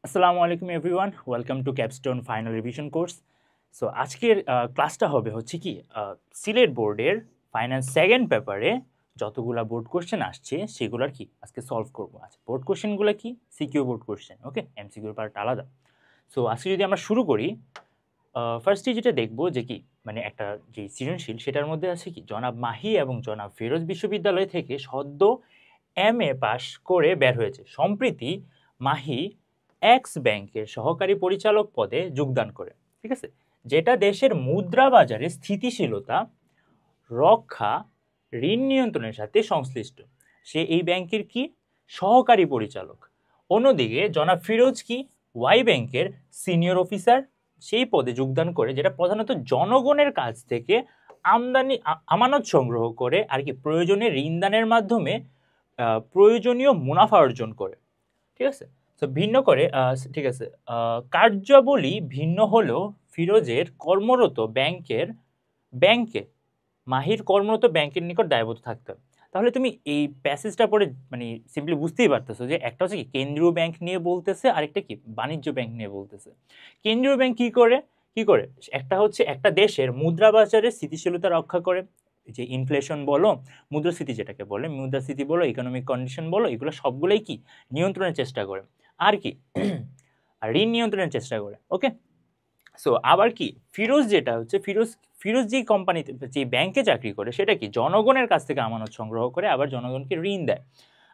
আসসালামু আলাইকুম everyone, welcome to capstone final revision course. So আজকের ক্লাসটা হবে হচ্ছে কি সিলেট বোর্ডের ফাইনাল সেকেন্ড পেপারে যতগুলা বোর্ড কোশ্চেন আসছে সেগুলোর কি আজকে সলভ করবো। আচ্ছা, বোর্ড কোশ্চেনগুলো কি সিকিউ বোর্ড কোশ্চেন, ওকে, এমসিকিউর পার্ট আলাদা। সো আজকে যদি আমরা শুরু করি, ফার্স্টে যেটা দেখবো যে কি মানে একটা যে সৃজনশীল সেটার মধ্যে আছে কি জনাব মাহি এবং জনাব ফিরোজ বিশ্ববিদ্যালয় থেকে সদ্য MA পাশ করে বের হয়েছে। সম্প্রতি মাহি এক্স ব্যাংকের সহকারী পরিচালক পদে যোগদান করে, ঠিক আছে, যেটা দেশের মুদ্রা বাজারে স্থিতিশীলতা রক্ষা, ঋণ নিয়ন্ত্রণের সাথে সংশ্লিষ্ট। সে এই ব্যাংকের কি সহকারী পরিচালক। অন্যদিকে জনাব ফিরোজ কি ওয়াই ব্যাংকের সিনিয়র অফিসার, সেই পদে যোগদান করে, যেটা প্রধানত জনগণের কাছ থেকে আমানত সংগ্রহ করে আর কি প্রয়োজনে ঋণদানের মাধ্যমে প্রয়োজনীয় মুনাফা অর্জন করে, ঠিক আছে। তো ভিন্ন করে ঠিক আছে, কার্যাবলী ভিন্ন হলেও ফিরোজের কর্মরত ব্যাংকে মাহির কর্মরত ব্যাংকের নিকট দায়বদ্ধ থাকতে হবে। তাহলে তুমি এই প্যাসেজটা পড়ে মানে সিম্পলি বুঝতেই পারতেছো যে একটা হচ্ছে কি কেন্দ্রীয় ব্যাংক নিয়ে বলতেছে, আরেকটা কি বাণিজ্য ব্যাংক নিয়ে বলতেছে। কেন্দ্রীয় ব্যাংক কি করে একটা হচ্ছে একটা দেশের মুদ্রা বাজারের স্থিতিশীলতা রক্ষা করে, যে ইনফ্লেশন বলো, মুদ্রাস্ফীতি যেটাকে বলে, মুদ্রাস্ফীতি বলো, ইকোনমিক কন্ডিশন বলো, এগুলো সবগুলোই কি নিয়ন্ত্রণের চেষ্টা করে। আর কি আর ঋণ নিয়ন্ত্রণের চেষ্টা করে, ওকে। সো আবার কি ফিরোজ যেটা হচ্ছে ফিরোজ যে কোম্পানিতে যে ব্যাংকে চাকরি করে সেটা কি জনগণের কাছ থেকে আমানত সংগ্রহ করে, আবার জনগণকে ঋণ দেয়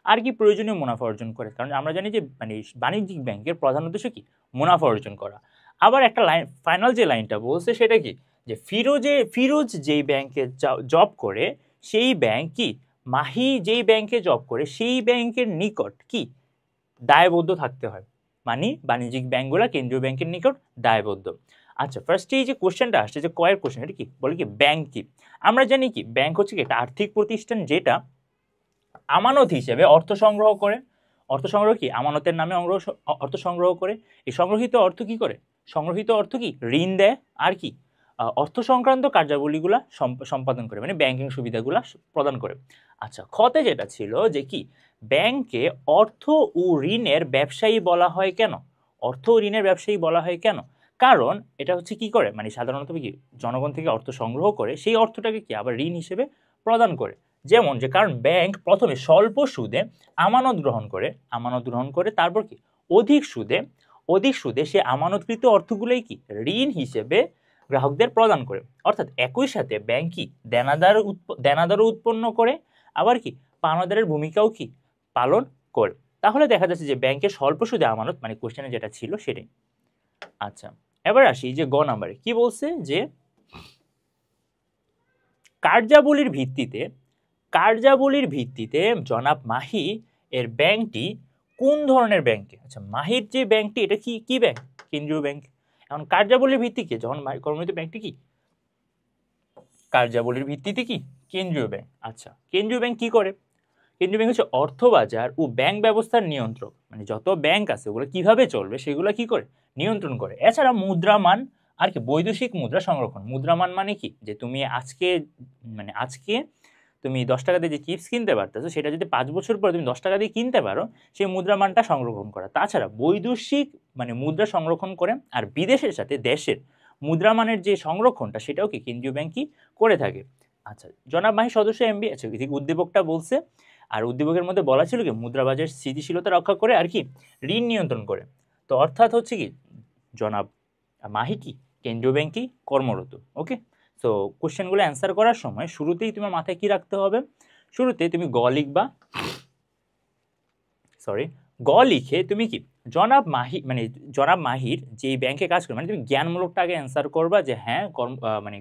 আর কি প্রয়োজনীয় মুনাফা অর্জন করে। কারণ আমরা জানি যে মানে বাণিজ্যিক ব্যাংকের প্রধান উদ্দেশ্য কি মুনাফা অর্জন করা। আবার একটা লাইন, ফাইনাল যে লাইনটা বলছে সেটা কি যে ফিরোজ যেই ব্যাংকে জব করে সেই ব্যাংক কি মাহি যেই ব্যাংকে জব করে সেই ব্যাংকের নিকট কি দায়বদ্ধ থাকতে হয়। মানে বাণিজ্যিক ব্যাংকগুলো কেন্দ্রীয় ব্যাংকের নিকট দায়বদ্ধ। আচ্ছা, ফার্স্টে এই যে কোশ্চেনটা আসছে যে কয়ের কোশ্চেন, এটা কি বলে কি ব্যাংক কি। আমরা জানি কি ব্যাংক হচ্ছে কি একটা আর্থিক প্রতিষ্ঠান যেটা আমানত হিসেবে অর্থ সংগ্রহ করে। অর্থ সংগ্রহ কি আমানতের নামে অর্থ সংগ্রহ করে। এই সংগ্রহিত অর্থ কি করে, সংগ্রহিত অর্থ কি ঋণ দেয় আর কি অর্থ সংক্রান্ত কার্যাবলীগুলা সম্পাদন করে, মানে ব্যাংকিং সুবিধাগুলা প্রদান করে। আচ্ছা, খতে যেটা ছিল যে কি ব্যাংকে অর্থ ও ঋণের ব্যবসায়ী বলা হয় কেন, অর্থ ও ঋণের ব্যবসায়ী বলা হয় কেন, কারণ এটা হচ্ছে কি করে মানে সাধারণত কি জনগণ থেকে অর্থ সংগ্রহ করে সেই অর্থটাকে কি আবার ঋণ হিসেবে প্রদান করে। যেমন যে কারণ ব্যাংক প্রথমে স্বল্প সুদে আমানত গ্রহণ করে তারপর কি অধিক সুদে সে আমানতকৃত অর্থগুলোই কি ঋণ হিসেবে গ্রাহকদের প্রদান করে। অর্থাৎ একই সাথে ব্যাংক কি দেনাদারও উৎপন্ন করে, আবার কি পাওনাদারের ভূমিকাও কি পালন করে। তাহলে দেখা যাচ্ছে যে ব্যাংকের স্বল্প সুদে আমানত মানে কোশ্চেনে যেটা ছিল সেটাই। আচ্ছা, এবার আসি যে গ নাম্বারে কি বলছে যে কার্যাবলীর ভিত্তিতে জনাব মাহি এর ব্যাংকটি কোন ধরনের ব্যাংকে। আচ্ছা, মাহির যে ব্যাংকটি এটা কি কি ব্যাংক, কেন্দ্রীয় ব্যাংক। এখন কার্যাবলীর ভিত্তিতে যখন কর্মরত ব্যাংকটি কি কার্যাবলীর ভিত্তিতে কি কেন্দ্রীয় ব্যাংক। আচ্ছা, কেন্দ্রীয় ব্যাংক কি করে, কেন্দ্রীয় ব্যাংক হচ্ছে অর্থবাজার ও ব্যাংক ব্যবস্থার নিয়ন্ত্রক, মানে যত ব্যাংক আছে ওগুলো কিভাবে চলবে সেগুলো কি করে নিয়ন্ত্রণ করে। এছাড়া মুদ্রামান আর কি বৈদেশিক মুদ্রা সংরক্ষণ। মুদ্রামান মানে কি যে তুমি আজকে তুমি 10 টাকা দিয়ে যে চিপস কিনতে পারতেছো সেটা যদি 5 বছর পরে তুমি 10 টাকা দিয়ে কিনতে পারো, সেই মুদ্রামানটা সংরক্ষণ করা। তাছাড়া বৈদেশিক মানে মুদ্রা সংরক্ষণ করে, আর বিদেশের সাথে দেশের মুদ্রামানের যে সংরক্ষণটা সেটাও কি কেন্দ্রীয় ব্যাংক কি করে থাকে। আচ্ছা, জনাব মাহি সদস্য এমবি, আচ্ছা এদিকে উদ্দীপকটা বলছে, আর উদ্দীপকের মধ্যে বলা ছিল কি মুদ্রাবাজার স্থিতিশীলতা রক্ষা করে আর কি ঋণ নিয়ন্ত্রণ করে। তো অর্থাৎ হচ্ছে কি জনাব মাহি কি কেন্দ্রীয় ব্যাংকে কর্মরত, ওকে। তো কোশ্চেনগুলো অ্যান্সার করার সময় শুরুতেই তোমার মাথায় কি রাখতে হবে, শুরুতে তুমি গ লিখবা, গ লিখে তুমি কি জনাব মাহির যে ব্যাংকে কাজ করে মানে তুমি জ্ঞানমূলকটা আগে অ্যান্সার করবা যে হ্যাঁ মানে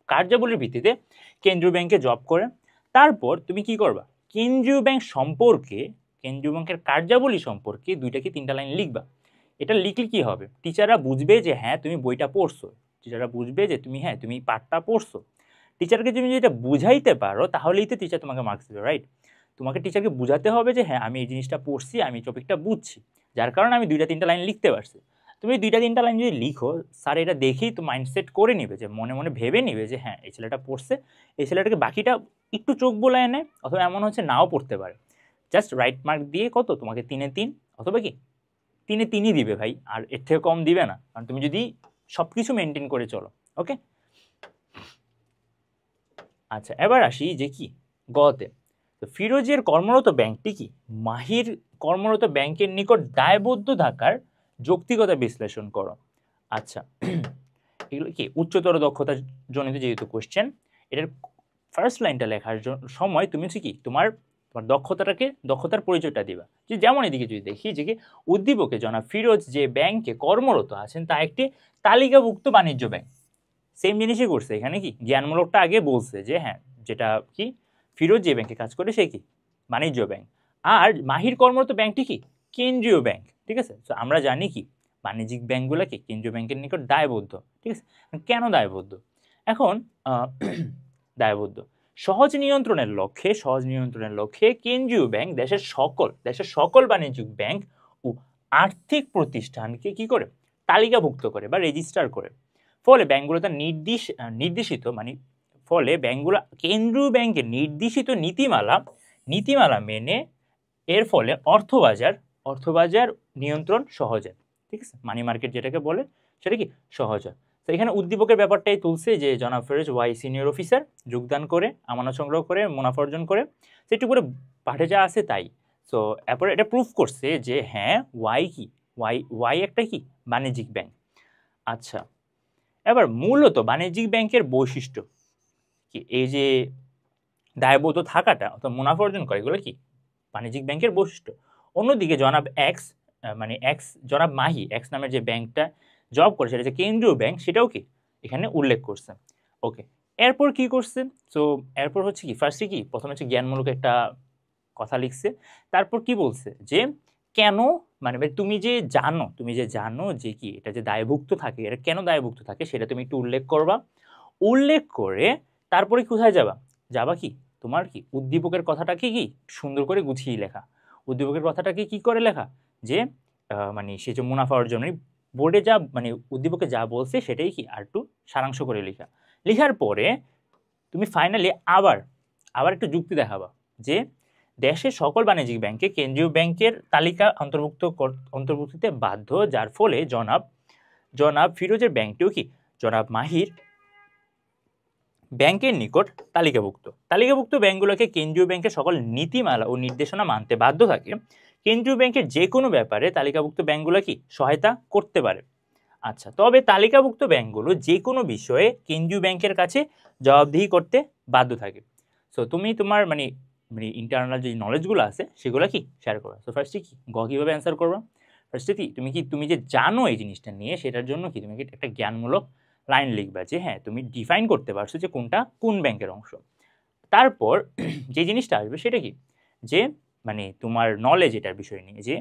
কার্যাবলীর ভিত্তিতে কেন্দ্রীয় ব্যাংকে জব করে। তারপর তুমি কি করবা কেন্দ্রীয় ব্যাংকের কার্যাবলী সম্পর্কে 2টা কি 3টা লাইন লিখবা। এটা লিখলে কি হবে, টিচাররা বুঝবে যে হ্যাঁ তুমি বইটা পড়ছো, টিচাররা বুঝবে যে তুমি পাঠটা পড়ছো। টিচারকে তুমি যেটা বুঝাইতে পারো তাহলেই তো টিচার তোমাকে মার্কস দেবে, রাইট। তোমাকে টিচারকে বুঝাতে হবে যে হ্যাঁ আমি এই জিনিসটা পড়ছি, আমি টপিকটা বুঝছি, যার কারণে আমি 2টা 3টা লাইন লিখতে পারছি। তুমি 2টা 3টা লাইন যদি লিখো, স্যার এটা দেখেই তো মাইন্ডসেট করে নিবে, যে মনে মনে ভেবে নিবে যে হ্যাঁ এই ছেলেটা পড়ছে, এই ছেলেটাকে বাকিটা একটু চোখ বোলায় নেয়, অথবা এমন হচ্ছে নাও পড়তে পারে। জাস্ট রাইট মার্ক দিয়ে কত তোমাকে 3-এ 3 অথবা কি তিনই দিবে ভাই, আর এর থেকে কম দিবে না, কারণ তুমি যদি সবকিছু মেনটেন করে চলো। ওকে, আচ্ছা এবার আসি যে কি গতে। তো ফিরোজের কর্মরত ব্যাংকটি কি মাহির কর্মরত ব্যাংকের নিকট দায়বদ্ধ থাকার যৌক্তিকতা বিশ্লেষণ করো। আচ্ছা এগুলো কি উচ্চতর দক্ষতা জনিত যেহেতু কোশ্চেন, এটার ফার্স্ট লাইনটা লেখার সময় তুমি হচ্ছে কি তোমার তোমার দক্ষতার পরিচয়টা দিবা। যে যেমন এদিকে যদি দেখি যে কি উদ্দীপকে জনাব ফিরোজ যে ব্যাংকে কর্মরত আছেন তা একটি তালিকাভুক্ত বাণিজ্য ব্যাংক। সেম জিনিসই করছে এখানে, কি জ্ঞানমূলকটা আগে বলছে যে হ্যাঁ যেটা কি ফিরোজ যে ব্যাংকে কাজ করে সে কি বাণিজ্য ব্যাংক, আর মাহির কর্মরত ব্যাংকটি কি কেন্দ্রীয় ব্যাংক। ঠিক আছে, তো আমরা জানি কি বাণিজ্যিক ব্যাংকগুলো কি কেন্দ্রীয় ব্যাংকের নিকট দায়বদ্ধ। ঠিক আছে, কেন দায়বদ্ধ? এখন দায়বদ্ধ সহজ নিয়ন্ত্রণের লক্ষ্যে কেন্দ্রীয় ব্যাংক দেশের সকল বাণিজ্যিক ব্যাংক ও আর্থিক প্রতিষ্ঠানকে কি করে তালিকাভুক্ত করে বা রেজিস্টার করে। ফলে ব্যাংকগুলো তার নির্দেশিত ফলে ব্যাংকগুলো কেন্দ্রীয় ব্যাংকের নির্দেশিত নীতিমালা মেনে এর ফলে অর্থবাজার নিয়ন্ত্রণ সহজ হয়। ঠিক আছে, মানি মার্কেট যেটাকে বলে সেটা কি সহজ হয়। তো এখানে উদ্দীপকের ব্যাপারটাই তুলছে যে জনাব ফিরোজ ওয়াই সিনিয়র অফিসার যোগদান করে আমানত সংগ্রহ করে মুনাফা অর্জন করে, সেটু করে পাঠে যা আছে তাই। সো এরপরে এটা প্রুফ করছে যে হ্যাঁ ওয়াই একটা কি বাণিজ্যিক ব্যাংক। আচ্ছা এবার মূলত বাণিজ্যিক ব্যাংকের বৈশিষ্ট্য কি, এই যে দায়বদ্ধ থাকাটা অর্থাৎ মুনাফা অর্জন করে, এগুলো কি বাণিজ্যিক ব্যাংকের বৈশিষ্ট্য। অন্যদিকে জনাব মাহি এক্স নামের যে ব্যাংকটা জব করে সেটা যে কেন্দ্রীয় ব্যাংক, সেটাও কি এখানে উল্লেখ করছে। ওকে, এরপর কি করছে? সো এরপর হচ্ছে কি ফার্স্টে কি প্রথমে হচ্ছে জ্ঞানমূলক একটা কথা লিখছে, তারপর কি বলছে যে কেন তুমি যে জানো যে কি এটা যে দায়ভুক্ত থাকে, এটা কেন দায়ভুক্ত থাকে সেটা তুমি একটু উল্লেখ করবা। উল্লেখ করে তারপরে কোথায় যাবা কি তোমার কি উদ্দীপকের কথাটাকে কি সুন্দর করে গুছিয়ে লেখা। উদ্দীপকের কথাটাকে কি করে লেখা যে সে যে মুনাফা অর্জন বোর্ডে যা উদ্দীপকে যা বলছে সেটাই কি আর একটু সারাংশ করে লিখার পরে তুমি ফাইনালি আবার একটু যুক্তি দেখাবা যে দেশের সকল বাণিজ্যিক ব্যাংকে কেন্দ্রীয় ব্যাংকের তালিকা অন্তর্ভুক্তিতে বাধ্য, যার ফলে জনাব ফিরোজের ব্যাংকটিও কি জনাব মাহির ব্যাংকের নিকট তালিকাভুক্ত ব্যাংকগুলোকে কেন্দ্রীয় ব্যাংকের সকল নীতিমালা ও নির্দেশনা মানতে বাধ্য থাকে। কেন্দ্রীয় ব্যাংকের যে কোনো ব্যাপারে তালিকাভুক্ত ব্যাংকগুলো কি সহায়তা করতে পারে। আচ্ছা, তবে তালিকাভুক্ত ব্যাংকগুলো যে কোনো বিষয়ে কেন্দ্রীয় ব্যাংকের কাছে জবাবদিহি করতে বাধ্য থাকে। সো তুমি তোমার ইন্টারনাল যে নলেজগুলো আছে সেগুলো কি শেয়ার করো। সো ফার্স্টে কি কীভাবে অ্যান্সার করবা? ফার্স্টে কি তুমি যে জানো এই জিনিসটা নিয়ে, সেটার জন্য কি তুমি একটা জ্ঞানমূলক লাইন লিখবা যে হ্যাঁ তুমি ডিফাইন করতে পারছো যে কোনটা কোন ব্যাংকের অংশ। তারপর যে জিনিসটা আসবে সেটা কি যে তোমার নলেজ এটার বিষয় নিয়ে যে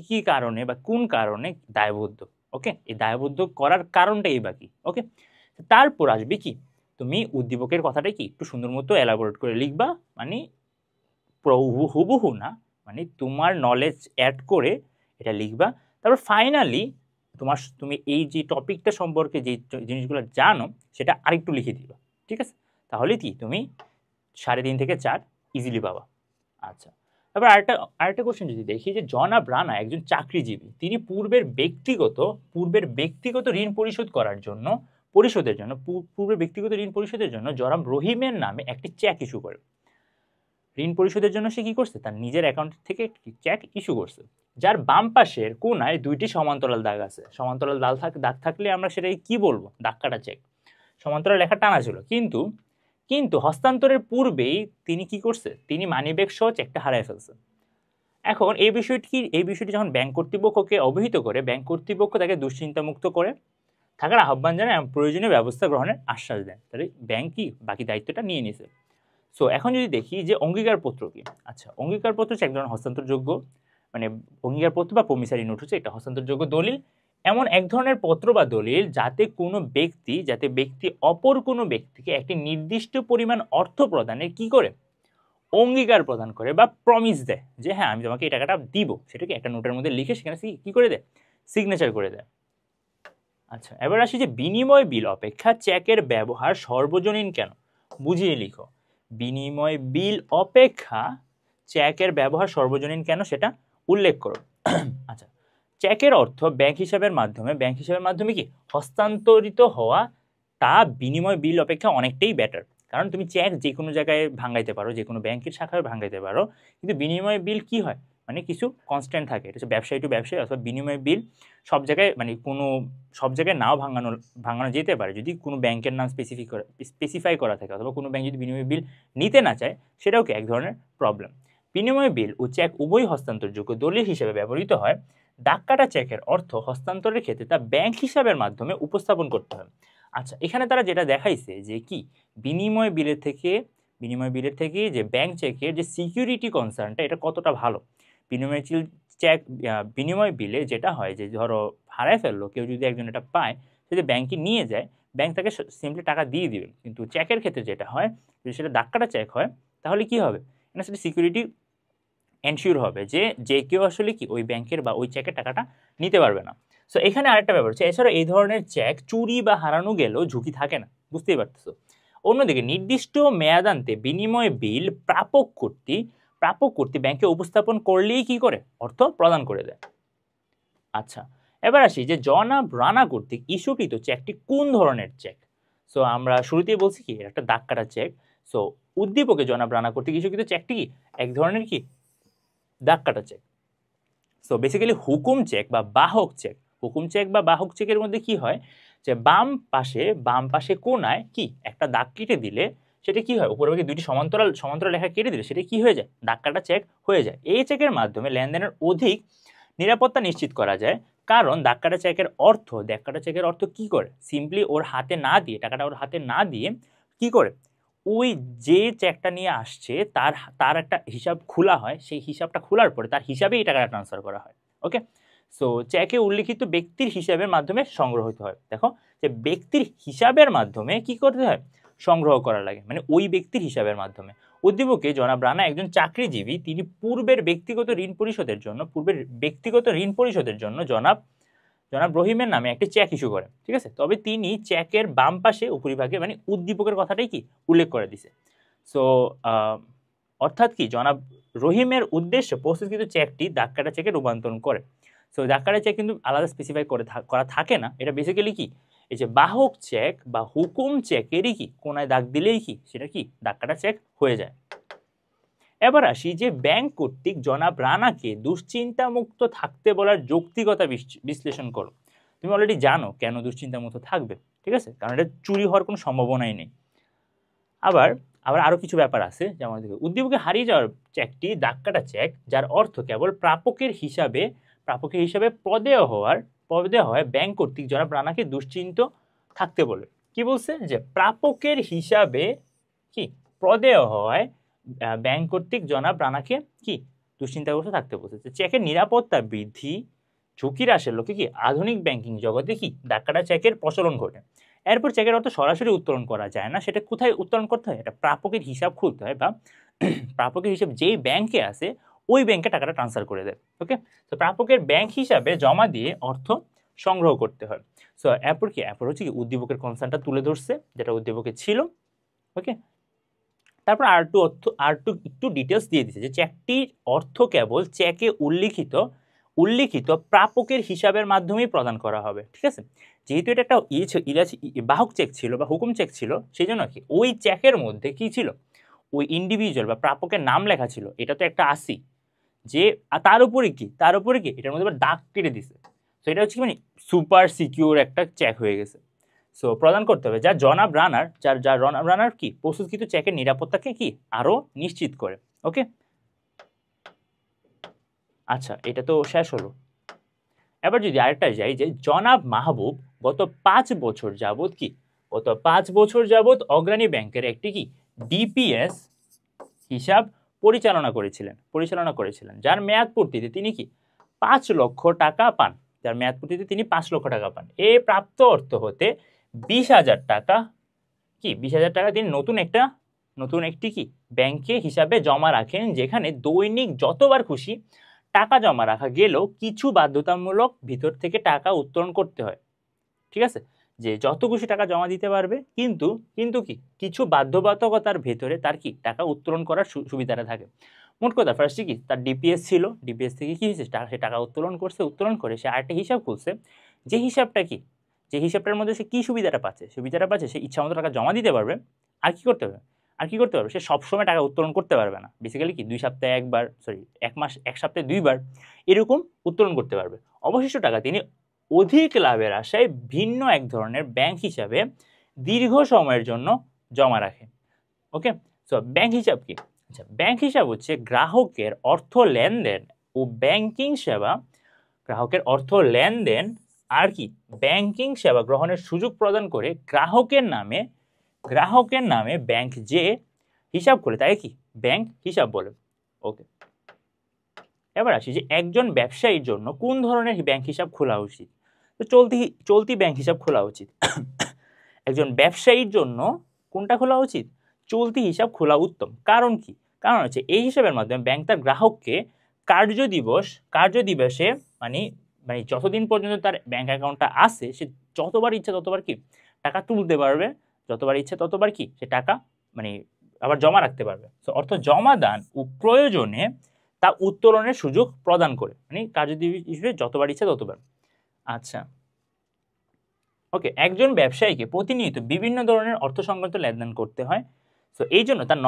কি কারণে বা কোন কারণে দায়বদ্ধ। ওকে, এই দায়বদ্ধ করার কারণটাই বা কি। ওকে, তারপর আসবে কি তুমি উদ্দীপকের কথাটাই কি একটু সুন্দর মতো এলাবোরেট করে লিখবা, হুবহু না, তোমার নলেজ অ্যাড করে এটা লিখবা। তারপর ফাইনালি তুমি এই যে টপিকটা সম্পর্কে যে জিনিসগুলো জানো সেটা আরেকটু লিখে দিবা। ঠিক আছে, তাহলে কি তুমি 3.5 থেকে 4 ইজিলি পাবা। আচ্ছা, এবার আরেকটা কোশ্চেন যদি দেখি যে জনাব রানা একজন চাকরিজীবী, তিনি পূর্বের ব্যক্তিগত ঋণ পরিশোধের জন্য জনাব রহিমের নামে একটি চেক ইস্যু করে। ঋণ পরিশোধের জন্য সে কি করছে, তার নিজের অ্যাকাউন্ট থেকে একটি চেক ইস্যু করছে, যার বাম পাশের কোনায় 2টি সমান্তরাল দাগ আছে। সমান্তরাল দাগ থাকলে আমরা সেটাকে কি বলবো, দাগ কাটা চেক। সমান্তরাল লেখা টানা ছিল, কিন্তু হস্তান্তরের পূর্বেই তিনি কি করছে, তিনি মানিব্যাগ সহ চেকটা হারায় ফেলছে। এখন এই বিষয়টি যখন ব্যাংক কর্তৃপক্ষকে অবহিত করে, ব্যাংক কর্তৃপক্ষ তাকে দুশ্চিন্তামুক্ত করে থাকার আহ্বান জানায় এবং প্রয়োজনীয় ব্যবস্থা গ্রহণের আশ্বাস দেন। তাহলে ব্যাংক কি বাকি দায়িত্বটা নিয়ে নিছে। সো এখন যদি দেখি যে অঙ্গীকারপত্র কি। আচ্ছা, অঙ্গীকারপত্র হচ্ছে এক ধরনের হস্তান্তরযোগ্য অঙ্গীকারপত্র বা প্রমিসারি নোট হচ্ছে একটা হস্তান্তরযোগ্য দলিল, এমন এক ধরনের পত্র বা দলিল যাতে ব্যক্তি অপর কোনো ব্যক্তিকে একটি নির্দিষ্ট পরিমাণ অর্থ প্রদানের কি করে অঙ্গীকার প্রদান করে বা প্রমিস দেয় যে হ্যাঁ আমি তোমাকে এই টাকাটা দিব, সেটাকে একটা নোটের মধ্যে লিখে সেখানে কি করে দেয়, সিগনেচার করে দেয়। আচ্ছা, এবার আসি যে বিনিময় বিল অপেক্ষা চেকের ব্যবহার সর্বজনীন কেন, বুঝিয়ে লিখো। বিনিময় বিল অপেক্ষা চেকের ব্যবহার সর্বজনীন কেন সেটা উল্লেখ করো। আচ্ছা, চেকের অর্থ ব্যাংক হিসাবের মাধ্যমে কি হস্তান্তরিত হওয়া, তা বিনিময় বিল অপেক্ষা অনেকটাই বেটার। কারণ তুমি চেক যে কোনো জায়গায় ভাঙাইতে পারো, যে কোনো ব্যাংকের শাখায় ভাঙাইতে পারো, কিন্তু বিনিময় বিল কি হয়, মানে কিছু কনস্ট্যান্ট থাকে। এটা হচ্ছে ব্যবসায়ী টু ব্যবসায়ী, অথবা বিনিময় বিল সব জায়গায়, মানে সব জায়গায় নাও ভাঙানো যেতে পারে যদি কোনো ব্যাংকের নাম স্পেসিফাই করা থাকে, অথবা কোনো ব্যাংক যদি বিনিময় বিল নিতে না চায়, সেটাও কি এক ধরনের প্রবলেম। বিনিময় বিল ও চেক উভয় হস্তান্তরযোগ্য দলিল হিসেবে ব্যবহৃত হয়। দাগ কাটা চেকের অর্থ হস্তান্তরের ক্ষেত্রে তা ব্যাংক হিসাবের মাধ্যমে উপস্থাপন করতে হয়। আচ্ছা, এখানে তারা যেটা দেখাইছে যে কি বিনিময় বিলের থেকে যে ব্যাংক চেকের যে সিকিউরিটি কনসার্নটা, এটা কতটা ভালো। বিনিময় বিলে যেটা হয় যে ধরো হারায় ফেললো কেউ, যদি একজন এটা পায়, যদি ব্যাংকে নিয়ে যায়, ব্যাংক তাকে সিম্পলি টাকা দিয়ে দিবে। কিন্তু চেকের ক্ষেত্রে যেটা হয়, যদি সেটা দাগ কাটা চেক হয়, তাহলে কি হবে, না সেটা সিকিউরিটি এনশিওর হবে যে যে কেউ আসলে কি ওই ব্যাংকের বা ওই চেকের টাকাটা নিতে পারবে না। সো এখানে আরেকটা ব্যাপার হচ্ছে, এছাড়া এই ধরনের চেক চুরি বা হারানো গেলেও ঝুঁকি থাকে না, বুঝতেই পারতেছো। অন্যদিকে নির্দিষ্ট মেয়াদান্তে বিনিময় বিল প্রাপক কর্তৃক ব্যাংকে উপস্থাপন করলেই কি করে, অর্থ প্রদান করে দেয়। আচ্ছা, এবার আসি যে জনাব রানা কর্তৃক ইস্যুকৃত চেকটি কোন ধরনের চেক। সো আমরা শুরুতেই বলছি কি এটা একটা দাগ কাটা চেক। সো উদ্দীপকে জনাব রানা কর্তৃক ইস্যুকৃত চেকটি কি এক ধরনের কি দাগ কাটা চেক। সো বেসিক্যালি হুকুম চেক বা বাহক চেকের মধ্যে কি হয়, যে বাম পাশে কোনায় কি একটা দাগ কেটে দিলে সেটা কি হয়, উপরে দুইটি সমান্তরাল রেখা কেটে দিলে সেটা কি হয়ে যায়, দাগ কাটা চেক হয়ে যায়। এই চেকের মাধ্যমে লেনদেনের অধিক নিরাপত্তা নিশ্চিত করা যায়। কারণ দাগ কাটা চেকের অর্থ কি করে, সিম্পলি ওর হাতে না দিয়ে, টাকাটা ওর হাতে না দিয়ে কি করে, ওই যে চেকটা নিয়ে আসছে তার একটা হিসাব খোলা হয়, সেই হিসাবটা খোলার পরে তার হিসাবে এই টাকাটা ট্রান্সফার করা হয়। ওকে, সো চেকে উল্লিখিত ব্যক্তির হিসাবের মাধ্যমে সংগ্রহিত হয়। দেখো যে ব্যক্তির হিসাবের মাধ্যমে কি করতে হয়, সংগ্রহ করা লাগে, মানে ওই ব্যক্তির হিসাবের মাধ্যমে। উদ্দীপকে জনাব রানা একজন চাকরিজীবী, তিনি পূর্বের ব্যক্তিগত ঋণ পরিশোধের জন্য জনাব রহিমের নামে একটি চেক ইস্যু করে, ঠিক আছে। তবে তিনি চেকের বাম পাশে উপরিভাগে মানে উদ্দীপকের কথাটাই কি উল্লেখ করে দিছে। সো অর্থাৎ কি জনাব রহিমের উদ্দেশ্যে প্রস্তুতকৃত চেকটি দাগ কাটা চেকে রূপান্তরণ করে। সো দাগ কাটা চেক কিন্তু আলাদা স্পেসিফাই করা থাকে না, এটা বেসিক্যালি কি এই যে বাহক চেক বা হুকুম চেকেরই কি কোনায় দাগ দিলেই কি সেটা কি দাগ কাটা চেক হয়ে যায়। এবার আসি যে ব্যাংক কর্তৃক জনাব রানাকে দুশ্চিন্তা মুক্ত থাকতে বলার যৌক্তিকতা বিশ্লেষণ করো। তুমি অলরেডি জানো কেন দুশ্চিন্তা মুক্ত থাকবে, ঠিক আছে, কারণ এটা চুরি হওয়ার কোনো সম্ভাবনাই নেই। আবার আরো কিছু ব্যাপার আছে, যেমন উদ্দীপকে হারিয়ে যাওয়ার চেকটি দাগ কাটা চেক, যার অর্থ কেবল প্রাপকের হিসাবে প্রদেয় হয় ব্যাংক কর্তৃক জনাব রানাকে দুশ্চিন্ত থাকতে বলে। কি বলছে, যে প্রাপকের হিসাবে কি প্রদেয় হয় ব্যাংক কর্তৃক জনাব রানাকে কি দুশ্চিন্তাগ্রস্ত থাকতে বলছে। চেকের নিরাপত্তা বৃদ্ধি, ঝুঁকি হ্রাসের লক্ষ্যে কি আধুনিক ব্যাংকিং জগতে কি দাগ কাটা চেকের প্রচলন ঘটে। এরপর চেকের অর্থ সরাসরি উত্তোলন করা যায় না, সেটা কোথায় উত্তোলন করতে হয়, এটা প্রাপকের হিসাব খুলতে হয়, বা প্রাপকের হিসাব যেই ব্যাংকে আছে ওই ব্যাংকে টাকাটা ট্রান্সফার করে দেয়। ওকে, তো প্রাপকের ব্যাংক হিসাবে জমা দিয়ে অর্থ সংগ্রহ করতে হয়। সো এরপর হচ্ছে কি উদ্দীপকের কনসার্নটা তুলে ধরছে যেটা উদ্দীপকে ছিল। ওকে, তারপর একটু ডিটেলস দিয়ে দিচ্ছে যে চেকটির অর্থ কেবল চেকে উল্লিখিত প্রাপকের হিসাবের মাধ্যমেই প্রদান করা হবে, ঠিক আছে। যেহেতু এটা একটা বাহক চেক ছিল বা হুকুম চেক ছিল, সেই জন্য কি ওই চেকের মধ্যে কি ছিল, ওই ইন্ডিভিজুয়াল বা প্রাপকের নাম লেখা ছিল, এটা তো একটা আসি যে তার উপরে কি এটার মধ্যে দাগ কেটে দিছে। তো এটা হচ্ছে মানে সুপার সিকিউর একটা চেক হয়ে গেছে। সো প্রদান করতে হবে যা জনাব রানার কি প্রস্তুতকৃত চেকের নিরাপত্তাকে কি আরো নিশ্চিত করে। ওকে, আচ্ছা, এটা তো শেষ হলো। এবার যদি আরেকটা যাই, যে জনাব মাহবুব গত 5 বছর যাবত অগ্রণী ব্যাংকের একটি কি ডিপিএস হিসাব পরিচালনা করেছিলেন, যার মেয়াদ পূর্তিতে তিনি কি 5 লক্ষ টাকা পান। এ প্রাপ্ত অর্থ হতে 20,000 টাকা তিনি নতুন একটি কি ব্যাংকে হিসাবে জমা রাখেন, যেখানে দৈনিক যতবার খুশি টাকা জমা রাখা গেলেও কিছু বাধ্যতামূলক ভিতর থেকে টাকা উত্তোলন করতে হয়, ঠিক আছে, যে যত খুশি টাকা জমা দিতে পারবে, কিন্তু কি কিছু বাধ্যবাধকতার ভেতরে তার কি টাকা উত্তোলন করার সুবিধাটা থাকে। মোট কথা ফার্স্টে কি তার ডিপিএস ছিল, ডিপিএস থেকে কি হয়েছে সে টাকা উত্তোলন করছে, উত্তোলন করে সে আরেকটা হিসাব খুলছে, যে হিসাবটা কি, যে হিসাবটার মধ্যে সে কি সুবিধাটা পাচ্ছে, সুবিধাটা পাচ্ছে সে ইচ্ছা মতো টাকা জমা দিতে পারবে। আর কি করতে হবে, আর কি করতে পারবে, সে সবসময় টাকা উত্তোলন করতে পারবে না, বেসিক্যালি কি 2 সপ্তাহে একবার, সরি 1 মাস 1 সপ্তাহে 2 বার এরকম উত্তোলন করতে পারবে। অবশিষ্ট টাকা তিনি অধিক লাভের আশায় ভিন্ন এক ধরনের ব্যাংক হিসাবে দীর্ঘ সময়ের জন্য জমা রাখে। ওকে, সো ব্যাংক হিসাব কি? আচ্ছা, ব্যাংক হিসাব হচ্ছে গ্রাহকের অর্থ লেনদেন ও ব্যাংকিং সেবা, গ্রাহকের অর্থ লেনদেন আর কি ব্যাংকিং সেবা গ্রহণের সুযোগ প্রদান করে গ্রাহকের নামে ব্যাংক যে হিসাব করে তাকে কি ব্যাংক হিসাব বলে। ওকে, এবার আসি যে একজন ব্যবসায়ীর জন্য কোন ধরনের ব্যাংক হিসাব খোলা উচিত। তো চলতি ব্যাংক হিসাব খোলা উচিত। একজন ব্যবসায়ীর জন্য কোনটা খোলা উচিত? চলতি হিসাব খোলা উত্তম। কারণ কি? কারণ হচ্ছে এই হিসাবের মাধ্যমে ব্যাংক তার গ্রাহককে কার্যদিবসে মানে মানে যতদিন পর্যন্ত তার ব্যাংক অ্যাকাউন্টটা আছে সে যতবার ইচ্ছা ততবার কি টাকা তুলতে পারবে, যতবার ইচ্ছা ততবার কি সে টাকা মানে আবার জমা রাখতে পারবে। তো অর্থ জমা দান ও প্রয়োজনে তা উত্তোলনের সুযোগ প্রদান করে, মানে কার্যদিবস হিসেবে যতবার ইচ্ছা ততবার। আচ্ছা, ওকে, একজন ব্যবসায়ীকে প্রতিনিয়ত বিভিন্ন ধরনের অর্থ সংক্রান্ত লেনদেন করতে হয়। তো এই জন্য তার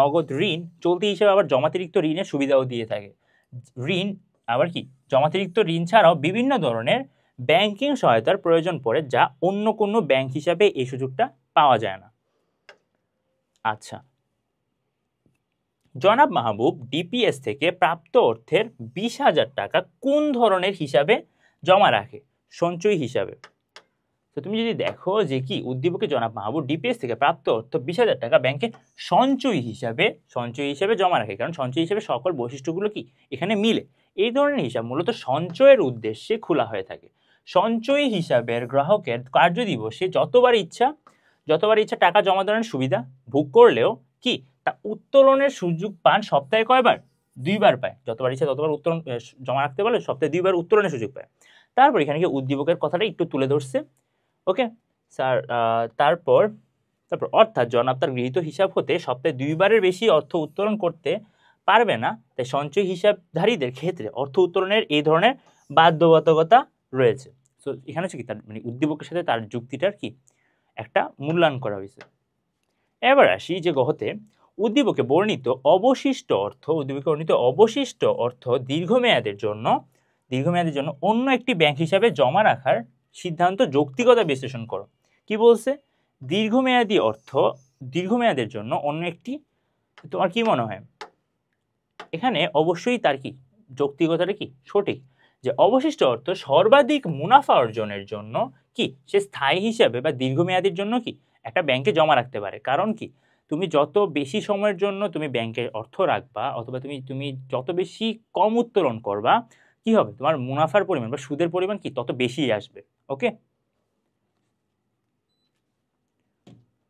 নগদ ঋণ চলতি হিসেবে আবার জমাতিরিক্ত ঋণের সুবিধাও দিয়ে থাকে। ঋণ আবার কি জমাতিরিক্ত ঋণ ছাড়াও বিভিন্ন ধরনের ব্যাংকিং সহায়তার প্রয়োজন পড়ে, যা অন্য কোনো ব্যাংক হিসাবে এই সুযোগটা পাওয়া যায় না। আচ্ছা, জনাব মাহবুব ডিপিএস থেকে প্রাপ্ত অর্থের 20,000 টাকা কোন ধরনের হিসাবে জমা রাখে? সঞ্চয় হিসাবে। তো তুমি যদি দেখো যে কি উদ্দীপকে জনাব মাহবুব ডিপিএস থেকে প্রাপ্ত অর্থ 20,000 টাকা ব্যাংকে সঞ্চয় হিসাবে জমা রাখে, কারণ সঞ্চয় হিসাবে সকল বৈশিষ্ট্যগুলো কি এখানে মিলে। এই ধরনের হিসাব মূলত সঞ্চয়ের উদ্দেশ্যে খোলা হয়ে থাকে। সঞ্চয় হিসাবের গ্রাহকের কার্যদিবসে যতবার ইচ্ছা টাকা জমা দেওয়ার সুবিধা ভোগ করলেও কি তা উত্তোলনের সুযোগ পান সপ্তাহে কয়বার? 2 বার পায়। যতবার ইচ্ছা ততবার উত্তোলন জমা রাখতে পারলে সপ্তাহে 2 বার উত্তোলনের সুযোগ পায়। তারপর এখানে কি উদ্দীপকের কথাটা একটু তুলে ধরছে। ওকে স্যার, তারপর অর্থাৎ জনাব তার গৃহীত হিসাব হতে সপ্তাহে 2 বারের বেশি অর্থ উত্তোলন করতে পারবে না, তাই সঞ্চয় হিসাবধারীদের ক্ষেত্রে অর্থ উত্তোলনের এই ধরনের বাধ্যবাধকতা রয়েছে। তো এখানে হচ্ছে কি তার মানে উদ্দীপকের সাথে তার যুক্তিটার কি একটা মূল্যায়ন করা হয়েছে। এবার আসি যে গহতে উদ্দীপকে বর্ণিত অবশিষ্ট অর্থ দীর্ঘমেয়াদের জন্য অন্য একটি ব্যাংক হিসাবে জমা রাখার সিদ্ধান্ত যৌক্তিকতা বিশ্লেষণ করো। কি বলছে? দীর্ঘমেয়াদের জন্য অন্য একটি, তোমার কি মনে হয় এখানে অবশ্যই তার কি যৌক্তিকতাটা কি সঠিক, যে অবশিষ্ট অর্থ সর্বাধিক মুনাফা অর্জনের জন্য কি সে স্থায়ী হিসাবে বা দীর্ঘমেয়াদীর জন্য কি একটা ব্যাংকে জমা রাখতে পারে। কারণ কি তুমি যত বেশি সময়ের জন্য তুমি ব্যাংকে অর্থ রাখবা অথবা তুমি যত বেশি কম উত্তোলন করবা কি হবে, তোমার মুনাফার পরিমাণ বা সুদের পরিমাণ কি তত বেশি আসবে। ওকে,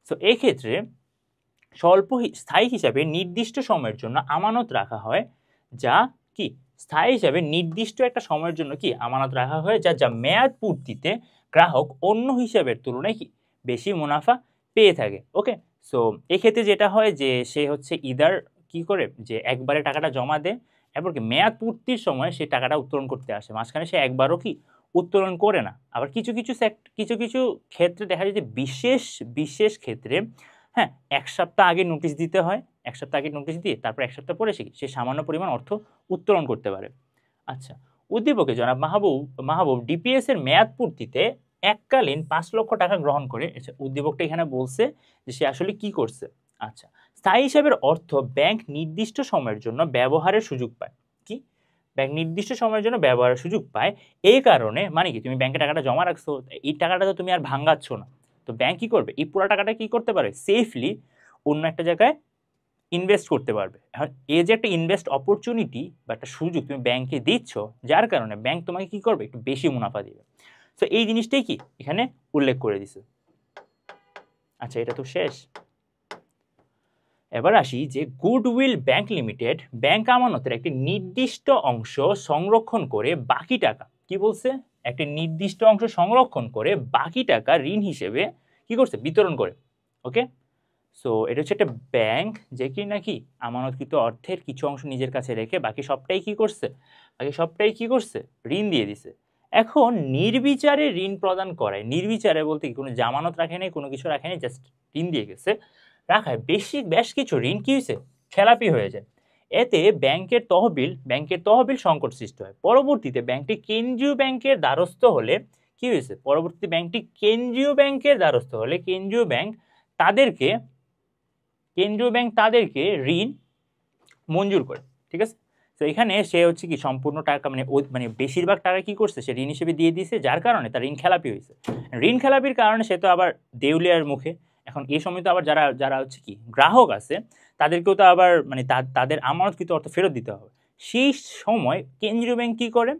তো এই ক্ষেত্রে স্থায়ী হিসাবে নির্দিষ্ট সময়ের জন্য আমানত রাখা হয়, যা কি স্থায়ী হিসাবে নির্দিষ্ট একটা সময়ের জন্য কি আমানত রাখা হয়, যা মেয়াদ পূর্তিতে গ্রাহক অন্য হিসাবের তুলনায় কি বেশি মুনাফা পেয়ে থাকে। ওকে, সো এক্ষেত্রে যেটা হয় যে সে হচ্ছে ইদার কি করে যে একবারে টাকাটা জমা দেয়, এরপর কি মেয়াদ পূর্তির সময় সে টাকাটা উত্তোলন করতে আসে, মাঝখানে সে একবারও কি উত্তোলন করে না। আবার কিছু কিছু ক্ষেত্রে দেখা যায় যে বিশেষ ক্ষেত্রে হ্যাঁ 1 সপ্তাহ আগে নোটিশ দিতে হয়, 1 সপ্তাহ আগে নোটিশ দিয়ে তারপর 1 সপ্তাহ পরে সে সামান্য পরিমাণ অর্থ উত্তোলন করতে পারে। আচ্ছা, উদ্দীপকে জনাব মাহবুব ডিপিএস এর মেয়াদ পূর্তিতে এককালীন 5 লক্ষ টাকা গ্রহণ করে। উদ্দীপকটা এখানে বলছে যে সে আসলে কি করছে। আচ্ছা, স্থায়ী হিসাবের অর্থ ব্যাংক নির্দিষ্ট সময়ের জন্য ব্যবহারের সুযোগ পায়। কি ব্যাংক নির্দিষ্ট সময়ের জন্য ব্যবহারের সুযোগ পায়, এই কারণে মানে কি তুমি ব্যাংকে টাকাটা জমা রাখছো, এই টাকাটা তো তুমি আর ভাঙাচ্ছ না, তো ব্যাংক কি করবে এই পুরো টাকাটা কি করতে পারে সেফলি অন্য একটা জায়গায় ইনভেস্ট করতে পারবে। এখন এই যে একটা ইনভেস্ট অপরচুনিটি বা একটা সুযোগ তুমি ব্যাংকে দিচ্ছ, যার কারণে ব্যাংক তোমাকে কি করবে একটু বেশি মুনাফা দিবে। তো এই জিনিসটাই কি এখানে উল্লেখ করে দিছে। আচ্ছা, এটা তো শেষ। এবার আসি যে গুডউইল ব্যাংক লিমিটেড ব্যাংক আমানতের একটি নির্দিষ্ট অংশ সংরক্ষণ করে বাকি টাকা, কি বলছে একটি নির্দিষ্ট অংশ সংরক্ষণ করে বাকি টাকা ঋণ হিসেবে কি করছে বিতরণ করে। ওকে, সো এটা হচ্ছে একটা ব্যাংক যে কি নাকি আমানতকৃত অর্থের কিছু অংশ নিজের কাছে রেখে বাকি সবটাই কি করছে ঋণ দিয়ে দিছে। এখন নির্বিচারে ঋণ প্রদান করায়, নির্বিচারে বলতে কি কোনো জামানত রাখে নাই, কোনো কিছু রাখে নাই, জাস্ট ঋণ দিয়ে গেছে, রাখায় বেশ কিছু ঋণ কি হয়েছে খেলাপি হয়ে যায়। এতে ব্যাংকের তহবিল সংকট সৃষ্টি হয়। পরবর্তীতে ব্যাংকটি কেন্দ্রীয় ব্যাংকের দ্বারস্থ হলে কি হয়েছে, পরবর্তীতে ব্যাংকটি কেন্দ্রীয় ব্যাংকের দ্বারস্থ হলে কেন্দ্রীয় ব্যাংক তাদেরকে ঋণ মঞ্জুর করে। ঠিক আছে, তো এখানে সে হচ্ছে কি সম্পূর্ণ টাকা মানে বেশিরভাগ টাকা কি করছে সে ঋণ হিসেবে দিয়ে দিয়েছে, যার কারণে তার ঋণ খেলাপি হয়েছে। ঋণ খেলাপির কারণে সে তো আবার দেউলিয়ার মুখে। এখন এই সময় তো আবার যারা হচ্ছে কি গ্রাহক আছে তাদেরকেও তো আবার মানে তাদের আমানতকৃত অর্থ ফেরত দিতে হবে। সেই সময় কেন্দ্রীয় ব্যাংক কি করে,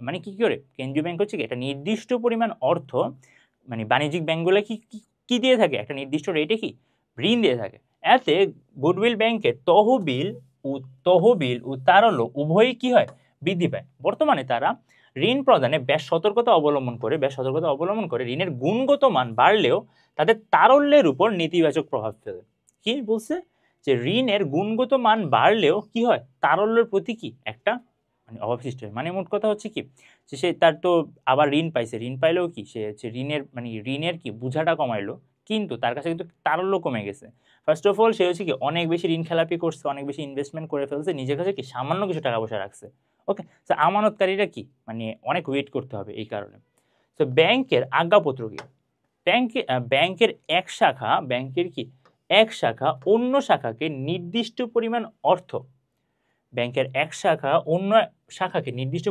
মানে কি করে কেন্দ্রীয় ব্যাংক হচ্ছে কি একটা নির্দিষ্ট পরিমাণ অর্থ মানে বাণিজ্যিক ব্যাংকগুলো কি দিয়ে থাকে, একটা নির্দিষ্ট রেটে কি ঋণ দিয়ে থাকে। এতে গুডউইল ব্যাংকের তহবিল ও তারল্য উভয়ই কি হয় বৃদ্ধি পায়। বর্তমানে তারা ঋণ প্রদানে বেশ সতর্কতা অবলম্বন করে ঋণের গুণগত মান বাড়লেও তাদের তারল্যের উপর নেতিবাচক প্রভাব ফেলে। কি বলছে যে ঋণের গুণগত মান বাড়লেও কি হয় তারল্যের প্রতি কি একটা মানে অভাব সৃষ্টি হয়। মানে মোট কথা হচ্ছে কি যে সে তার তো আবার ঋণ পাইলেও কি সে হচ্ছে ঋণের কি বোঝাটা কমাইলো, কিন্তু তার কাছে কিন্তু তারল্য কমে গেছে। ফার্স্ট অফ অল সে হচ্ছে কি অনেক বেশি ঋণ খেলাপি করছে, অনেক বেশি ইনভেস্টমেন্ট করে ফেলছে, নিজের কাছে কি সামান্য কিছু টাকা পয়সা রাখছে। ওকে, তো আমানতকারীরা কি মানে অনেক ওয়েট করতে হবে এই কারণে। তো ব্যাংকের আজ্ঞাপত্র কি, ব্যাংকের এক শাখা অন্য শাখাকে নির্দিষ্ট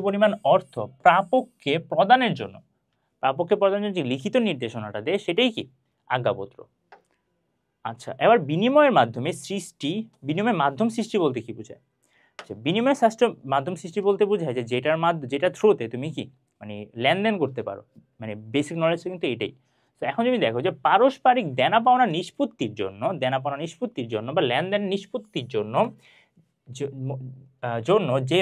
পরিমাণ অর্থ প্রাপককে প্রদানের জন্য যে লিখিত নির্দেশনাটা দেয় সেটাই কি আজ্ঞাপত্র। আচ্ছা, এবার বিনিময়ের মাধ্যম সৃষ্টি বলতে কি বোঝায়? মাধ্যম সৃষ্টি বলতে বোঝায় যে যেটা থ্রুতে তুমি কি মানে লেনদেন করতে পারো, মানে বেসিক নলেজ কিন্তু এটাই। তো এখন তুমি দেখো যে পারস্পরিক দেনা পাওনা নিষ্পত্তির জন্য বা লেনদেন নিষ্পত্তির জন্য যে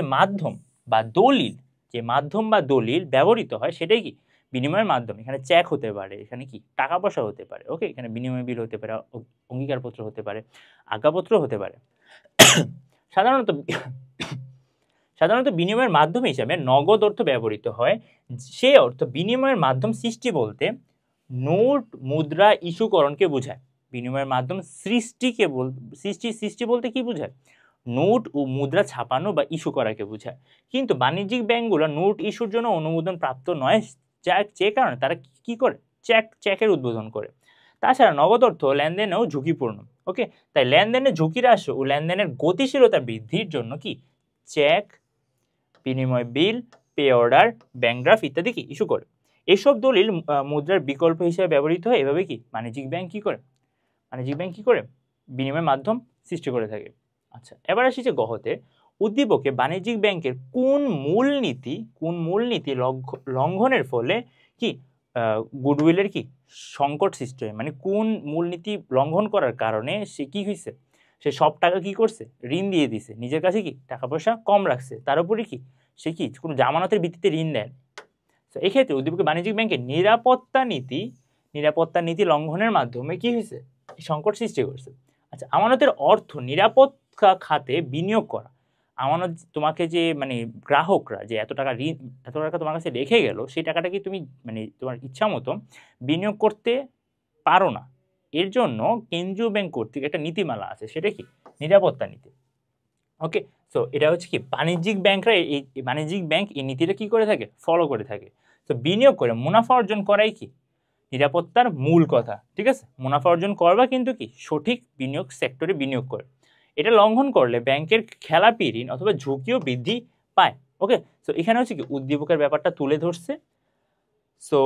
মাধ্যম বা দলিল ব্যবহৃত হয় সেটাই কি বিনিময়ের মাধ্যম। এখানে চেক হতে পারে, এখানে কি টাকা পয়সা হতে পারে, ওকে, এখানে বিনিময় বিল হতে পারে, অঙ্গীকারপত্র হতে পারে, আজ্ঞাপত্র হতে পারে। সাধারণত বিনিময়ের মাধ্যম হিসাবে নগদ অর্থ ব্যবহৃত হয়। সে অর্থ বিনিময়ের মাধ্যম সৃষ্টি বলতে নোট মুদ্রা ইস্যুকরণকে বোঝায়। বিনিময়ের মাধ্যম সৃষ্টি বলতে কি বোঝায়? নোট ও মুদ্রা ছাপানো বা ইস্যু করাকে বোঝায়। কিন্তু বাণিজ্যিক ব্যাংকগুলো নোট ইস্যুর জন্য অনুমোদন প্রাপ্ত নয়, যে কারণে তারা কি করে চেকের উদ্বোধন করে। তাছাড়া নগদ অর্থ লেনদেনেও ঝুঁকিপূর্ণ। ওকে, তাই লেনদেনের ঝুঁকি হ্রাস ও লেনদেনের গতিশীলতা বৃদ্ধির জন্য কি চেক, বিনিময় বিল, পে অর্ডার, ব্যাংক ড্রাফট ইত্যাদি কি ইস্যু করে। এসব দলিল মুদ্রার বিকল্প হিসেবে ব্যবহৃত হয়। এভাবে কি বাণিজ্যিক ব্যাংক কি করে বিনিময় মাধ্যম সৃষ্টি করে থাকে। আচ্ছা, এবার আসি যে গহতে উদ্দীপকে বাণিজ্যিক ব্যাংকের কোন মূলনীতি লঙ্ঘনের ফলে কি গুডউইলের কি সংকট সৃষ্টি হয়, মানে কোন মূলনীতি লঙ্ঘন করার কারণে সে কি হয়েছে, সে সব টাকা কি করছে ঋণ দিয়ে দিছে, নিজের কাছে কি টাকা পয়সা কম রাখছে, তার উপরে কি সে কি কোনো জামানতের ভিত্তিতে ঋণ দেন। তো এক্ষেত্রে উদ্দীপকে বাণিজ্যিক ব্যাংকের নিরাপত্তা নীতি লঙ্ঘনের মাধ্যমে কি হয়েছে সংকট সৃষ্টি করছে। আচ্ছা, আমানতের অর্থ নিরাপত্তা খাতে বিনিয়োগ করা। আমানত তোমাকে যে মানে গ্রাহকরা যে এত টাকা তোমার কাছে রেখে গেল, সেই টাকাটা কি তুমি মানে তোমার ইচ্ছা মতো বিনিয়োগ করতে পারো না। এর জন্য কেন্দ্রীয় ব্যাংক কর্তৃক একটা নীতিমালা আছে, সেটা কি নিরাপত্তা নীতি। ওকে, সো এটা হচ্ছে কি বাণিজ্যিক ব্যাংক এই নীতিটা কি করে থাকে ফলো করে থাকে। তো বিনিয়োগ করে মুনাফা অর্জন করাই কি নিরাপত্তার মূল কথা। ঠিক আছে, মুনাফা অর্জন করবা কিন্তু কি সঠিক বিনিয়োগ সেক্টরে বিনিয়োগ করে। এটা লঙ্ঘন করলে ব্যাংকের খেলাপি ঋণ অথবা ঝুঁকিও বৃদ্ধি পায়। ওকে, সো এখানে হচ্ছে কি উদ্দীপকের ব্যাপারটা তুলে ধরছে। সো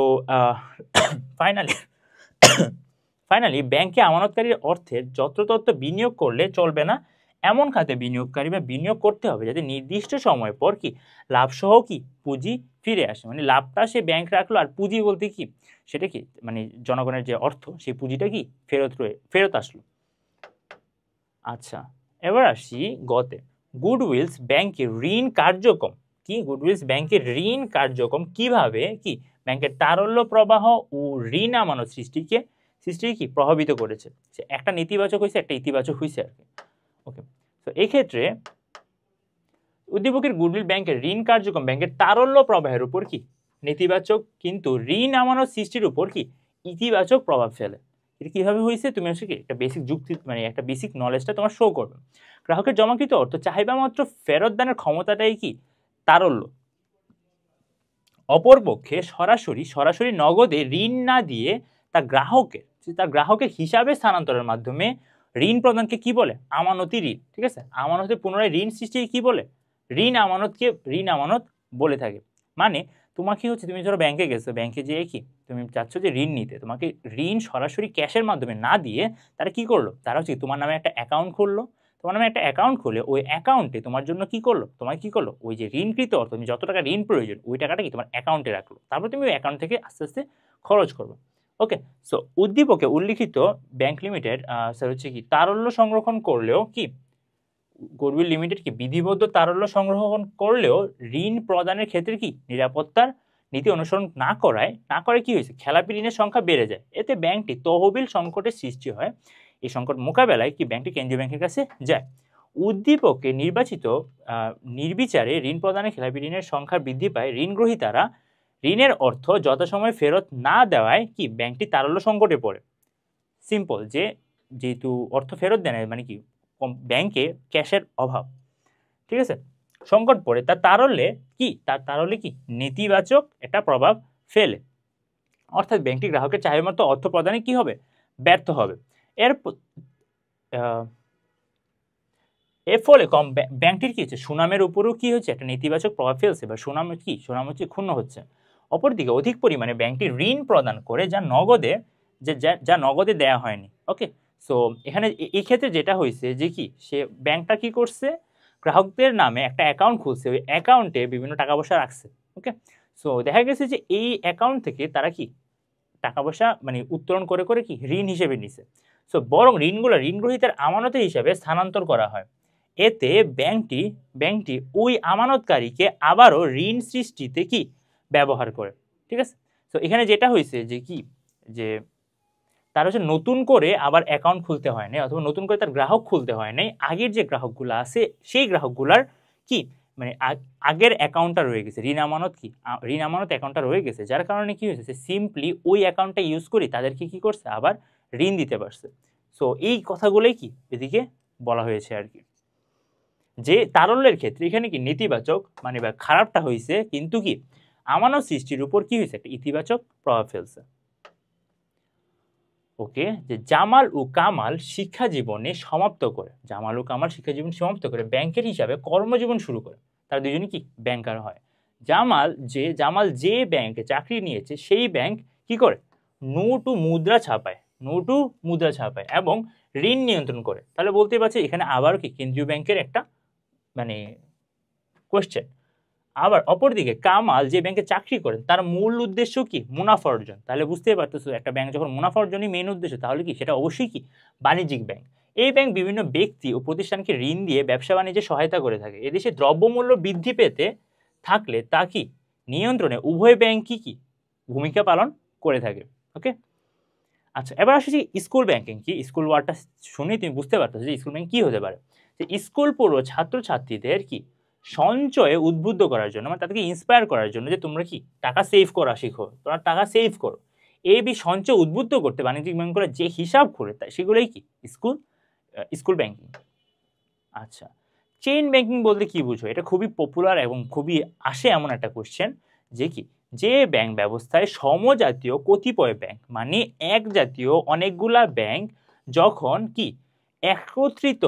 ফাইনালি ব্যাংকে আমানতকারীর অর্থের যত্রতত্র বিনিয়োগ করলে চলবে না। এমন খাতে বিনিয়োগ করতে হবে যাতে নির্দিষ্ট সময় পর কি লাভসহ কি পুঁজি ফিরে আসে, মানে লাভটা সে ব্যাংক রাখলো আর পুঁজি বলতে কি সেটা কি মানে জনগণের যে অর্থ সেই পুঁজিটা কি ফেরত আসলো। আচ্ছা, এবার আসি গতে গুডউইলস ব্যাংকের ঋণ কার্যক্রম কিভাবে কি ব্যাংকের তারল্য প্রবাহ ও ঋণ আমানত সৃষ্টিকে সৃষ্টি কি প্রভাবিত করেছে, যে একটা নেতিবাচক হয়েছে একটা ইতিবাচক হয়েছে আর কি। ওকে, তো এই ক্ষেত্রে উদ্দীপকের গুডউইল ব্যাংকের ঋণ কার্যক্রম ব্যাংকের তারল্য প্রবাহের উপর কি নেতিবাচক, কিন্তু ঋণ আমানত সৃষ্টির উপর কি ইতিবাচক প্রভাব ফেলে। এটা কিভাবে হয়েছে, তুমি হচ্ছে কি একটা বেসিক যুক্তি মানে একটা বেসিক নলেজটা তোমার শো করবে। গ্রাহকের জমাকৃত অর্থ চাহিদা মাত্র ফেরত দানের ক্ষমতাটাই কি তারল্য। অপরপক্ষে সরাসরি নগদে ঋণ না দিয়ে তার গ্রাহকের হিসাবে স্থানান্তরের মাধ্যমে ঋণ প্রদানকে কি বলে আমানতি ঋণ। ঠিক আছে, আমানতের পুনরায় ঋণ সৃষ্টি কি বলে ঋণ আমানত বলে থাকে। মানে তোমার কি হচ্ছে, তুমি ধরো ব্যাংকে গেছো, ব্যাংকে যেয়ে কি তুমি চাচ্ছ যে ঋণ নিতে, তোমাকে ঋণ সরাসরি ক্যাশের মাধ্যমে না দিয়ে তারা কি করলো, তারা হচ্ছে তোমার নামে একটা অ্যাকাউন্ট খুললো। তোমার নামে একটা অ্যাকাউন্ট খুলে ওই অ্যাকাউন্টে তোমার জন্য কি করলো, তোমার কি করলো, ওই যে ঋণকৃত অর্থ, তুমি যত টাকা ঋণ প্রয়োজন ওই টাকাটা কি তোমার অ্যাকাউন্টে রাখলো, তারপর তুমি ওই অ্যাকাউন্ট থেকে আস্তে আস্তে খরচ করবে। ওকে, সো উদ্দীপকে উল্লিখিত ব্যাংক লিমিটেড স্যার হচ্ছে কি তারল্য সংরক্ষণ করলেও কি গুডউইল লিমিটেড কি বিধিবদ্ধ তারল্য সংরক্ষণ করলেও ঋণ প্রদানের ক্ষেত্রে কি নিরাপত্তার নীতি অনুসরণ না করে কি হয়েছে, খেলাপি ঋণের সংখ্যা বেড়ে যায়। এতে ব্যাংকটি তহবিল সংকটের সৃষ্টি হয়। এই সংকট মোকাবেলায় কি ব্যাংকটি কেন্দ্রীয় ব্যাংকের কাছে যায়। উদ্দীপকে নির্বিচারে ঋণ প্রদানের খেলাপি ঋণের সংখ্যা বৃদ্ধি পায়। ঋণ গ্রহীতারা ঋণের অর্থ যথাসময়ে ফেরত না দেওয়ায় কি ব্যাংকটি তারল্য সংকটে পড়ে। সিম্পল, যেহেতু অর্থ ফেরত দেয় না, মানে কি ব্যাংকে ক্যাশের অভাব, ঠিক আছে, সংকট পড়ে, তার তারল্যে কি নেতিবাচক একটা প্রভাব ফেলে। অর্থাৎ ব্যাংকটি গ্রাহকের চাহিদা মতো অর্থ প্রদানে কি হবে, ব্যর্থ হবে। এর ফলে ব্যাংকটির কি হচ্ছে, সুনামের উপরও কি হচ্ছে একটা নেতিবাচক প্রভাব ফেলছে, বা সুনাম হচ্ছে ক্ষুণ্ণ হচ্ছে। অপরদিকে অধিক পরিমাণে ব্যাংকটি ঋণ প্রদান করে যা নগদে দেয়া হয়নি। ওকে, সো এখানে এই ক্ষেত্রে যেটা হয়েছে যে কি সে ব্যাংকটা কি করছে, গ্রাহকদের নামে একটা অ্যাকাউন্ট খুলছে, ওই অ্যাকাউন্টে বিভিন্ন টাকা পয়সা রাখছে। ওকে, সো দেখা গেছে যে এই অ্যাকাউন্ট থেকে তারা কি টাকা পয়সা মানে উত্তোলন করে কি ঋণ হিসেবে নিছে। সো বরং ঋণগুলো ঋণ গ্রহীতার আমানতের হিসাবে স্থানান্তর করা হয়। এতে ব্যাংকটি ওই আমানতকারীকে আবারও ঋণ সৃষ্টিতে কি ব্যবহার করে। ঠিক আছে, তো এখানে যেটা হয়েছে যে তার হচ্ছে নতুন করে আবার অ্যাকাউন্ট খুলতে হয় নাই, অথবা নতুন করে তার গ্রাহক খুলতে হয় নাই। আগের যে গ্রাহকগুলো আছে সেই গ্রাহকগুলার কি মানে আগের অ্যাকাউন্টটা রয়ে গেছে, ঋণ আমানত অ্যাকাউন্টটা রয়ে গেছে, যার কারণে কি হয়েছে, সিম্পলি ওই অ্যাকাউন্টটা ইউজ করে তাদেরকে কি করছে, আবার ঋণ দিতে পারছে। সো এই কথাগুলোই কি এদিকে বলা হয়েছে আর কি, যে তারল্যের ক্ষেত্রে এখানে কি নেতিবাচক মানে বা খারাপটা হয়েছে, কিন্তু কি আমানত সৃষ্টির উপর কি হয়েছে, একটা ইতিবাচক প্রভাব ফেলছে। ওকে, যে জামাল ও কামাল শিক্ষা জীবনে সমাপ্ত করে ব্যাংকের হিসাবে কর্মজীবন শুরু করে। তারা দুজনই কি ব্যাংকার হয়। জামাল যে ব্যাংকে চাকরি নিয়েছে সেই ব্যাংক কি করে, নোট ও মুদ্রা ছাপায় এবং ঋণ নিয়ন্ত্রণ করে। তাহলে বলতে পারছি এখানে আবার কি কেন্দ্রীয় ব্যাংকের একটা মানে কোশ্চেন। আবার অপরদিকে কামাল যে ব্যাংকে চাকরি করেন তার মূল উদ্দেশ্য কি মুনাফা অর্জন। তাহলে বুঝতেই পারতেছো একটা ব্যাংক যখন মুনাফা অর্জনই মেইন উদ্দেশ্য, তাহলে কি সেটা অবশ্যই কি বাণিজ্যিক ব্যাংক। এই ব্যাংক বিভিন্ন ব্যক্তি ও প্রতিষ্ঠানকে ঋণ দিয়ে ব্যবসা বাণিজ্যে সহায়তা করে থাকে। এদেশে দ্রব্যমূল্য বৃদ্ধি পেতে থাকলে তা কি নিয়ন্ত্রণে উভয় ব্যাংকই কি ভূমিকা পালন করে থাকে। ওকে, আচ্ছা, এবার আসছি স্কুল ব্যাংকিং কি। স্কুল ওয়ার্ডটা শুনে তুমি বুঝতে পারতেছো যে স্কুল ব্যাংক কি হতে পারে। যে স্কুল পড়ুয়া ছাত্রছাত্রীদের কি সঞ্চয়ে উদ্বুদ্ধ করার জন্য, মানে তাদেরকে ইন্সপায়ার করার জন্য যে তোমরা কি টাকা সেভ করা শিখো, তোমরা টাকা সেভ করো, সঞ্চয় উদ্বুদ্ধ করতে বাণিজ্যিক ব্যাংকগুলো যে হিসাব করে তাই সেগুলোই কি স্কুল ব্যাংকিং। আচ্ছা, চেইন ব্যাংকিং বলতে কি বুঝো? এটা খুবই পপুলার এবং খুবই আসে এমন একটা কোশ্চেন, যে ব্যাংক ব্যবস্থায় সমজাতীয় কতিপয় ব্যাংক মানে এক জাতীয় অনেকগুলা ব্যাংক যখন কি একত্রিত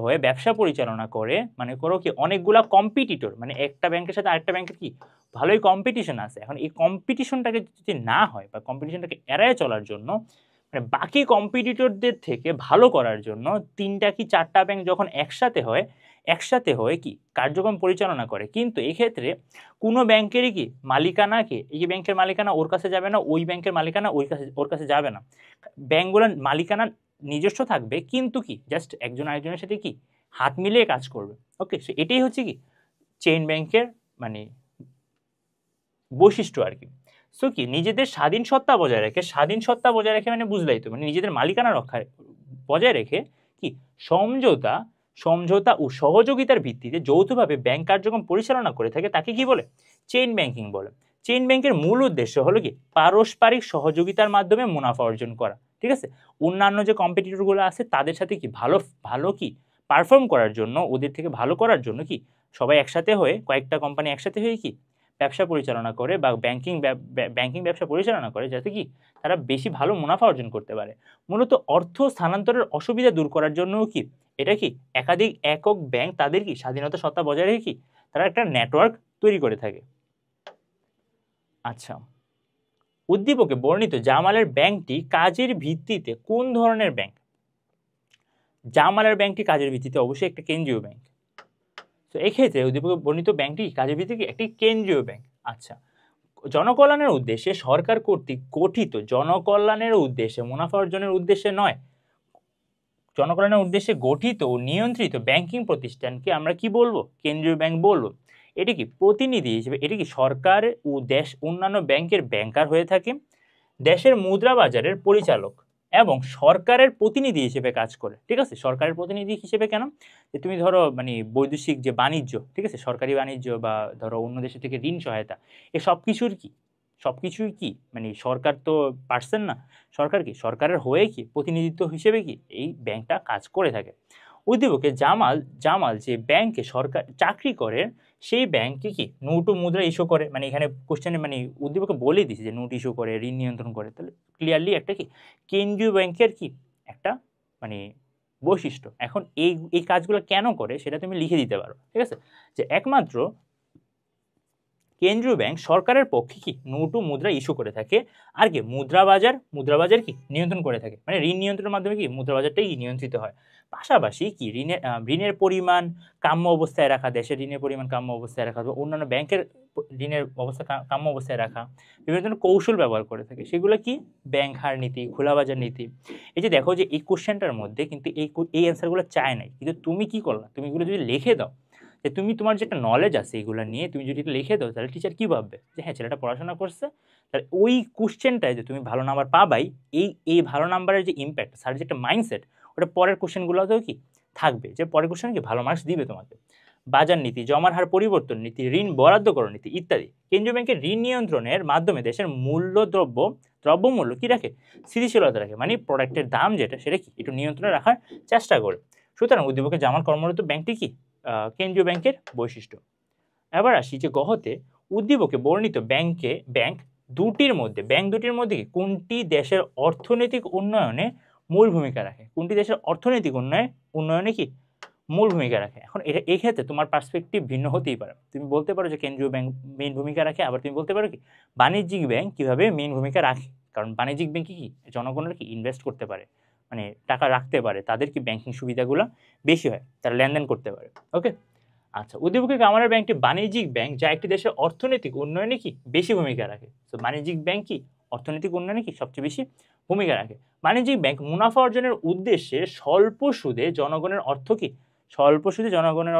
হয়ে ব্যবসা পরিচালনা করে, মানে করো কি অনেকগুলা কম্পিটিটর, মানে একটা ব্যাংকের সাথে আরেকটা ব্যাংকের কি ভালোই কম্পিটিশন আছে। এখন এই কম্পিটিশনটাকে যদি না হয় বা কম্পিটিশনটাকে এড়ায় চলার জন্য, মানে বাকি কম্পিটিটরদের থেকে ভালো করার জন্য 3টা কি 4টা ব্যাংক যখন একসাথে হয়ে কি কার্যক্রম পরিচালনা করে, কিন্তু এক্ষেত্রে কোনো ব্যাংকেরই কি মালিকানাকে, এই ব্যাংকের মালিকানা ওর কাছে যাবে না, ওই ব্যাংকের মালিকানা ওর কাছে যাবে না। ব্যাংকগুলোর মালিকানা নিজস্ব থাকবে, কিন্তু কি জাস্ট একজন আরেকজনের সাথে কি হাত মিলিয়ে কাজ করবে। ওকে, সো এটাই হচ্ছে কি চেইন ব্যাংকের মানে বৈশিষ্ট্য আর কি। সো কি নিজেদের স্বাধীন সত্তা বজায় রেখে, স্বাধীন সত্তা বজায় রেখে মানে বুঝলাই তো, মানে নিজেদের মালিকানা রক্ষা বজায় রেখে কি সমঝোতা সমঝোতা ও সহযোগিতার ভিত্তিতে যৌথভাবে ব্যাংক কার্যক্রম পরিচালনা করে থাকে তাকে কি বলে? চেইন ব্যাংকিং বলে। চেইন ব্যাংকের মূল উদ্দেশ্য হলো কি পারস্পরিক সহযোগিতার মাধ্যমে মুনাফা অর্জন করা, ঠিক আছে? অন্যান্য যে কম্পিটিটরগুলো আছে তাদের সাথে কি ভালো ভালো কি পারফর্ম করার জন্য, ওদের থেকে ভালো করার জন্য কি সবাই একসাথে হয়ে, কয়েকটা কোম্পানি একসাথে হয়ে কি ব্যবসা পরিচালনা করে বা ব্যাংকিং ব্যবসা পরিচালনা করে, যাতে কি তারা বেশি ভালো মুনাফা অর্জন করতে পারে। মূলত অর্থ স্থানান্তরের অসুবিধা দূর করার জন্যও কি এটা কি একাধিক একক ব্যাংক তাদের কি স্বাধীনতা সত্তা বজায় রেখে কি তারা একটা নেটওয়ার্ক তৈরি করে থাকে। আচ্ছা, উদ্দীপকে বর্ণিত জামালের ব্যাংকটি কাজের ভিত্তিতে কোন ধরনের ব্যাংক? জামালের ব্যাংকটি কাজের ভিত্তিতে অবশ্যই একটা কেন্দ্রীয় ব্যাংক। তো এক্ষেত্রে উদ্দীপকে বর্ণিত ব্যাংকটি কাজের ভিত্তিতে একটি কেন্দ্রীয় ব্যাংক। আচ্ছা, জনকল্যাণের উদ্দেশ্যে সরকার কর্তৃক গঠিত, জনকল্যাণের উদ্দেশ্যে, মুনাফা অর্জনের উদ্দেশ্যে নয়, জনকল্যাণের উদ্দেশ্যে গঠিত ও নিয়ন্ত্রিত ব্যাংকিং প্রতিষ্ঠানকে আমরা কি বলবো? কেন্দ্রীয় ব্যাংক বলবো। এটি কি প্রতিনিধি হিসেবে, এটি কি সরকার ও দেশ অন্যান্য ব্যাংকের ব্যাংকার হয়ে থাকে, দেশের মুদ্রা বাজারের পরিচালক এবং সরকারের প্রতিনিধি হিসেবে কাজ করে, ঠিক আছে? সরকারের প্রতিনিধি হিসেবে কেন? যে তুমি ধরো মানে বৈদেশিক যে বাণিজ্য, ঠিক আছে, সরকারি বাণিজ্য বা ধরো অন্য দেশের থেকে ঋণ সহায়তা, এ সবকিছুই কি মানে সরকার তো পারছেন না, সরকার কি সরকারের হয়ে কি প্রতিনিধিত্ব হিসেবে কি এই ব্যাংকটা কাজ করে থাকে। উদ্দীপকে জামাল যে ব্যাংকে সরকার চাকরি করে সেই ব্যাংকে কি নোট ও মুদ্রা ইস্যু করে, মানে এখানে কোশ্চেনে মানে উদ্দীপকে বলে দিছে যে নোট ইস্যু করে, ঋণ নিয়ন্ত্রণ করে, তাহলে ক্লিয়ারলি একটা কি কেন্দ্রীয় ব্যাংকের কি একটা মানে বৈশিষ্ট্য। এখন এই কাজগুলো কেন করে সেটা তুমি লিখে দিতে পারো, ঠিক আছে? যে একমাত্র কেন্দ্রীয় ব্যাংক সরকারের পক্ষে কি নোট ও মুদ্রা ইস্যু করে থাকে, আর কি মুদ্রা বাজার কি নিয়ন্ত্রণ করে থাকে, মানে ঋণ নিয়ন্ত্রণের মাধ্যমে কি মুদ্রা বাজারটাই নিয়ন্ত্রিত হয়। পাশাপাশি কি ঋণের পরিমাণ কাম্য অবস্থায় রাখা, দেশের ঋণের পরিমাণ কাম্য অবস্থায় রাখা বা অন্যান্য ব্যাংকের ঋণের অবস্থা কাম্য অবস্থায় রাখা, বিভিন্ন ধরনের কৌশল ব্যবহার করে থাকে, সেগুলো কি ব্যাংক হার নীতি, খোলা বাজার নীতি। এই যে দেখো যে এই কোশ্চেনটার মধ্যে কিন্তু এই অ্যান্সারগুলো চায় নাই, কিন্তু তুমি কি করলা, তুমি এগুলো যদি লিখে দাও, যে তুমি তোমার যেটা নলেজ আছে এগুলো নিয়ে তুমি যদি এটা লিখে দাও, তাহলে টিচার কি ভাববে যে হ্যাঁ ছেলেটা পড়াশোনা করছে, তাহলে ওই কোশ্চেনটায় যে তুমি ভালো নাম্বার পাবাই, এই ভালো নাম্বারের যে ইম্প্যাক্ট, স্যার যে একটা মাইন্ডসেট, ওটা পরের কোশ্চেনগুলোতেও কি থাকবে, যে পরের কোশ্চেন কি ভালো মার্কস দিবে তোমাকে। বাজার নীতি, জমার হার পরিবর্তন নীতি, ঋণ বরাদ্দকরণ নীতি ইত্যাদি। কেন্দ্রীয় ব্যাংকের ঋণ নিয়ন্ত্রণের মাধ্যমে দেশের দ্রব্যমূল্য কি রাখে? স্থিতিশীলতা রাখে, মানে প্রোডাক্টের দাম যেটা সেটা কি একটু নিয়ন্ত্রণে রাখার চেষ্টা করে। সুতরাং উদ্দীপকে জামাল কর্মরত ব্যাংকটি কি কেন্দ্রীয় ব্যাংকের বৈশিষ্ট্য। এবার আসি যে গহতে উদ্দীপকে বর্ণিত ব্যাংক দুটির মধ্যে কোনটি দেশের অর্থনৈতিক উন্নয়নে মূল ভূমিকা রাখে? কোনটি দেশের অর্থনৈতিক উন্নয়নে কি মূল ভূমিকা রাখে? এখন এটা এই ক্ষেত্রে তোমার পার্সপেক্টিভ ভিন্ন হতেই পারে। তুমি বলতে পারো যে কেন্দ্রীয় ব্যাংক মেইন ভূমিকা রাখে, আবার তুমি বলতে পারো কি বাণিজ্যিক ব্যাংক কিভাবে মেইন ভূমিকা রাখে, কারণ বাণিজ্যিক ব্যাংকে কি জনগণের কি ইনভেস্ট করতে পারে, মানে টাকা রাখতে পারে, তাদের কি ব্যাংকিং সুবিধাগুলো বেশি হয়, তারা লেনদেন করতে পারে। ওকে, আচ্ছা, উদ্দীপকে কামারের ব্যাংকটি বাণিজ্যিক ব্যাংক যা একটি দেশের অর্থনৈতিক উন্নয়নে কি বেশি ভূমিকা রাখে। তো বাণিজ্যিক ব্যাংক কি অর্থনৈতিক উন্নয়নে কি সবচেয়ে বেশি ভূমিকা রাখে। বাণিজ্যিক ব্যাংক মুনাফা অর্জনের উদ্দেশ্যে স্বল্প সুদে জনগণের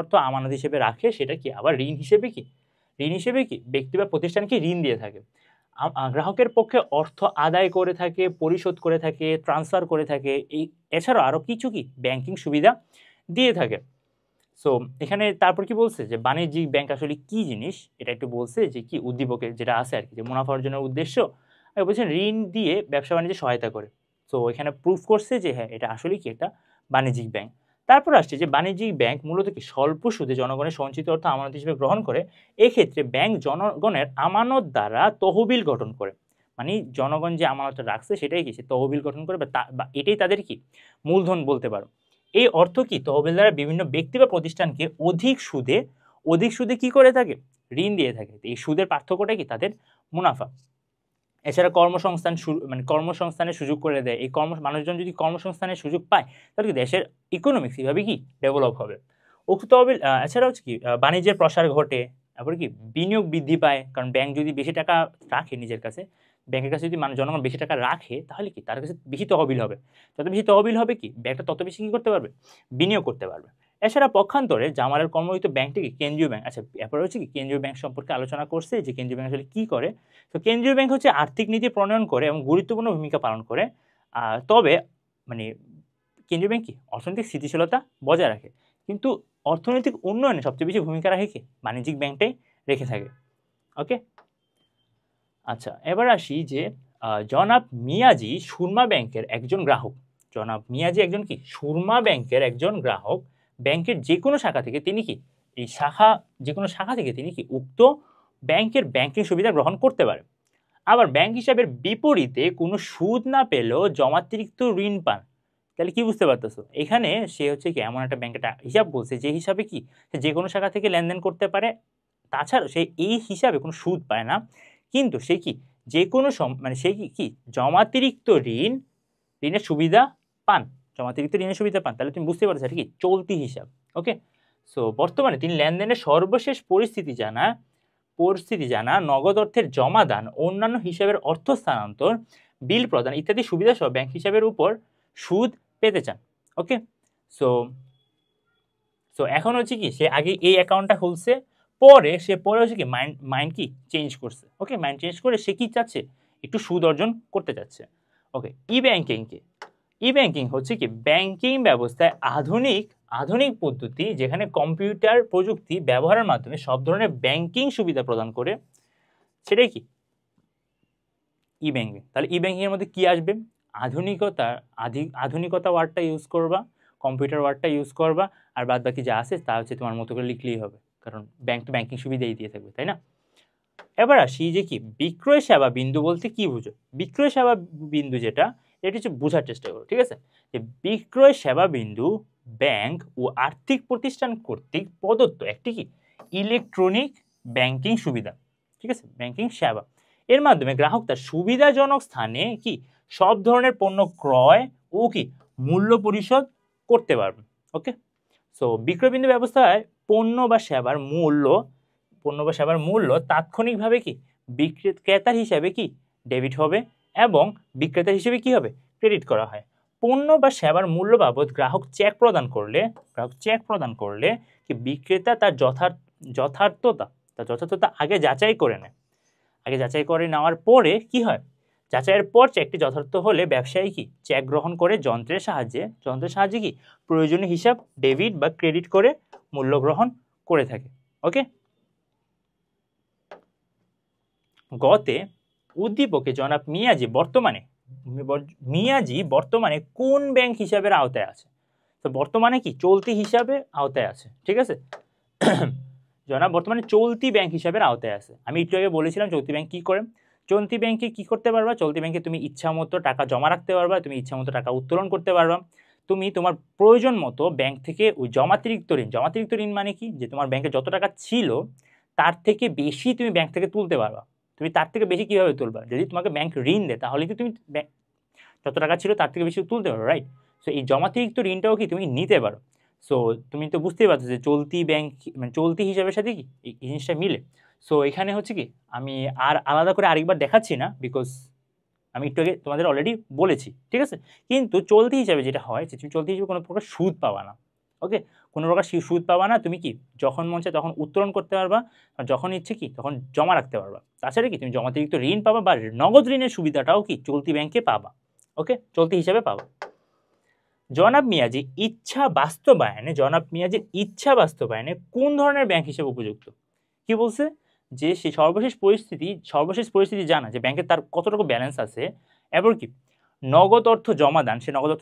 অর্থ আমানত হিসেবে রাখে, সেটা কি আবার ঋণ হিসেবে কি ব্যক্তি বা প্রতিষ্ঠানকে ঋণ দিয়ে থাকে, গ্রাহকের পক্ষে অর্থ আদায় করে থাকে, পরিশোধ করে থাকে, ট্রান্সফার করে থাকে, এছাড়াও আরও কিছু কি ব্যাংকিং সুবিধা দিয়ে থাকে। সো এখানে তারপর কি বলছে যে বাণিজ্যিক ব্যাংক আসলে কি জিনিস, এটা একটু বলছে যে কি উদ্দীপকে যেটা আছে আর কি, যে মুনাফা অর্জনের উদ্দেশ্য বলছেন ঋণ দিয়ে ব্যবসা বাণিজ্যে সহায়তা করে। সো এখানে প্রুফ করছে যে হ্যাঁ এটা আসলে কি একটা বাণিজ্যিক ব্যাংক। তারপর আসছে যে বাণিজ্যিক ব্যাংক মূলত কি স্বল্প সুদে জনগণের সঞ্চিত অর্থ আমানত হিসেবে গ্রহণ করে। এক্ষেত্রে ব্যাংক জনগণের আমানত দ্বারা তহবিল গঠন করে, মানে জনগণ যে আমানতটা রাখছে সেটাই কি সে তহবিল গঠন করে, বা এটাই তাদের কি মূলধন বলতে পারো। এই অর্থ কি তহবিল দ্বারা বিভিন্ন ব্যক্তি বা প্রতিষ্ঠানকে অধিক সুদে কি করে থাকে, ঋণ দিয়ে থাকে। এই সুদের পার্থক্যটা কি তাদের মুনাফা। এছাড়া কর্মসংস্থানের সুযোগ করে দেয়। এই মানুষজন যদি কর্মসংস্থানের সুযোগ পায় তাহলে কি দেশের ইকোনমিক্স এভাবে কি ডেভেলপ হবে। উক্ত তহবিল এছাড়া হচ্ছে কি বাণিজ্যের প্রসার ঘটে, তারপরে কি বিনিয়োগ বৃদ্ধি পায়, কারণ ব্যাংক যদি বেশি টাকা রাখে নিজের কাছে, ব্যাংকের কাছে যদি জনগণ বেশি টাকা রাখে তাহলে কি তার কাছে বেশি তহবিল হবে, যত বেশি তহবিল হবে কি ব্যাংকটা তত বেশি কী করতে পারবে, বিনিয়োগ করতে পারবে। এছাড়া পক্ষান্তরে জামালের কর্মরত ব্যাংকটিকে কেন্দ্রীয় ব্যাংক, আচ্ছা ব্যাপার হচ্ছে কি কেন্দ্রীয় ব্যাংক সম্পর্কে আলোচনা করছে যে কেন্দ্রীয় ব্যাংক আসলে কি করে। তো কেন্দ্রীয় ব্যাংক হচ্ছে আর্থিক নীতি প্রণয়ন করে এবং গুরুত্বপূর্ণ ভূমিকা পালন করে। তবে মানে কেন্দ্রীয় ব্যাংক কি অর্থনৈতিক স্থিতিশীলতা বজায় রাখে, কিন্তু অর্থনৈতিক উন্নয়নে সবচেয়ে বেশি ভূমিকা রাখে কি বাণিজ্যিক ব্যাংকটাই রেখে থাকে। ওকে, আচ্ছা এবার আসি যে জনাব মিয়াজি সুরমা ব্যাংকের একজন গ্রাহক। জনাব মিয়াজি একজন কি সুরমা ব্যাংকের একজন গ্রাহক। ব্যাংকের যে কোনো শাখা থেকে তিনি কি এই শাখা যে কোনো শাখা থেকে তিনি কি উক্ত ব্যাংকের ব্যাংকিং সুবিধা গ্রহণ করতে পারে। আবার ব্যাংক হিসাবের বিপরীতে কোনো সুদ না পেলেও জমাতিরিক্ত ঋণ পান। তাহলে কি বুঝতে পারতেছো, এখানে সে হচ্ছে কি এমন একটা ব্যাংকের হিসাব বলছে যে হিসাবে কি যে কোনো শাখা থেকে লেনদেন করতে পারে, তাছাড়া সে এই হিসাবে কোনো সুদ পায় না, কিন্তু সে কি যে কোনো মানে সে কি জমাতিরিক্ত ঋণের সুবিধা পান, জমাতিরিক্ত ঋণের সুবিধা পান। তাহলে তুমি বুঝতে পারছো এটা কি চলতি হিসাব। ওকে, সো বর্তমানে তিনি লেনদেনের সর্বশেষ পরিস্থিতি জানা, নগদ অর্থের জমাদান, অন্যান্য হিসাবের অর্থ স্থানান্তর, বিল প্রদান ইত্যাদি সুবিধা সহ ব্যাংক হিসাবের উপর সুদ পেতে চান। ওকে, সো সো এখন হচ্ছে কি সে আগে এই অ্যাকাউন্টটা খুলছে, পরে হচ্ছে কি মাইন্ড কি চেঞ্জ করছে। ওকে, মাইন্ড চেঞ্জ করে সে কি চাচ্ছে একটু সুদ অর্জন করতে চাচ্ছে। ওকে, ই ব্যাংকিং হচ্ছে কি ব্যাংকিং ব্যবস্থায় আধুনিক পদ্ধতি যেখানে কম্পিউটার প্রযুক্তি ব্যবহারের মাধ্যমে সব ধরনের ব্যাংকিং সুবিধা প্রদান করে, সেটাই কি ই ব্যাংকিং। তাহলে ই ব্যাংকিং এর মধ্যে কি আসবে, আধুনিকতা ওয়ার্ডটা ইউজ করবা, কম্পিউটার ওয়ার্ডটা ইউজ করবা, আর বাদ বাকি যা আছে তা হচ্ছে তোমার মতো করে লিখলেই হবে, কারণ ব্যাংক তো ব্যাংকিং সুবিধাই দিয়ে থাকবে, তাই না। এবার আসি যে কি বিক্রয় সেবা বিন্দু বলতে কি বুঝো। বিক্রয় সেবা বিন্দু যেটা হচ্ছে বোঝার চেষ্টা করো, ঠিক আছে। যে বিক্রয় সেবা বিন্দু ব্যাংক ও আর্থিক প্রতিষ্ঠান কর্তৃক প্রদত্ত একটি কি ইলেকট্রনিক ব্যাংকিং সুবিধা, ঠিক আছে, ব্যাংকিং সেবা। এর মাধ্যমে গ্রাহক তার সুবিধাজনক স্থানে কি সব ধরনের পণ্য ক্রয় ও কি মূল্য পরিশোধ করতে পারবে। ওকে, সো বিক্রয় বিন্দু ব্যবস্থায় পণ্য বা সেবার মূল্য তাৎক্ষণিকভাবে কি ক্রেতার হিসাবে কি ডেবিট হবে এবং বিক্রেতার হিসেবে কি হবে ক্রেডিট করা হয়। পণ্য বা সেবার মূল্য বাবদ গ্রাহক চেক প্রদান করলে কি বিক্রেতা তার যথার্থতা আগে যাচাই করে নেওয়ার পরে কি হয়, যাচাইয়ের পর চেকটি যথার্থ হলে ব্যবসায়ী কি চেক গ্রহণ করে যন্ত্রের সাহায্যে কি প্রয়োজনীয় হিসাব ডেবিট বা ক্রেডিট করে মূল্য গ্রহণ করে থাকে। ওকে, গতে উদ্দীপকে জনাব মিয়াজি বর্তমানে কোন ব্যাংক হিসাবের আওতায় আছে। তো বর্তমানে কি চলতি হিসাবে আওতায় আছে, ঠিক আছে। জনাব বর্তমানে চলতি ব্যাংক হিসাবের আওতায় আছে। আমি একটু আগে বলেছিলাম চলতি ব্যাংক কি করে। চলতি ব্যাংকে কি করতে পারবা, চলতি ব্যাংকে তুমি ইচ্ছা মতো টাকা জমা রাখতে পারবা, তুমি ইচ্ছা মতো টাকা উত্তোলন করতে পারবা, তুমি তোমার প্রয়োজন মতো ব্যাংক থেকে ওই জমাতিরিক্ত ঋণ মানে কি যে তোমার ব্যাংকে যত টাকা ছিল তার থেকে বেশি তুমি ব্যাংক থেকে তুলতে পারবা। তুমি তার থেকে বেশি কিভাবে তুলবা, যদি তোমাকে ব্যাংক ঋণ দেয় তাহলে কি তুমি যত টাকা ছিল তার থেকে বেশি তুলতে পারো, রাইট। সো এই জমাতিরিক্ত ঋণটাও কি তুমি নিতে পারো। সো তুমি তো বুঝতেই পারছো যে চলতি ব্যাংক মানে চলতি হিসাবের সাথে কি এই জিনিসটা মিলে। সো এখানে হচ্ছে কি আমি আর আলাদা করে আরেকবার দেখাচ্ছি না, বিকজ আমি একটু আগে তোমাদের অলরেডি বলেছি, ঠিক আছে। কিন্তু চলতি হিসাবে যেটা হয় যে তুমি চলতি হিসাবে কোনো প্রকার সুদ পাবা না। ওকে, কোনো প্রকার সুদ পাবা না, তুমি কি যখন মন চায় তখন উত্তোলন করতে পারবা, আর যখন ইচ্ছে কি তখন জমা রাখতে পারবা। তাছাড়া কি তুমি জমাতিরিক্ত ঋণ পাবা বা নগদ ঋণের সুবিধাটাও কি চলতি ব্যাংকে পাবা। ওকে, চলতি হিসাবে পাবা। জনাব মিয়াজির ইচ্ছা বাস্তবায়নে কোন ধরনের ব্যাংক হিসেবে উপযুক্ত। কি বলছে যে সে সর্বশেষ পরিস্থিতি জানা যে ব্যাংকে তার কতটুকু ব্যালেন্স আছে, এবার কি নগদ অর্থ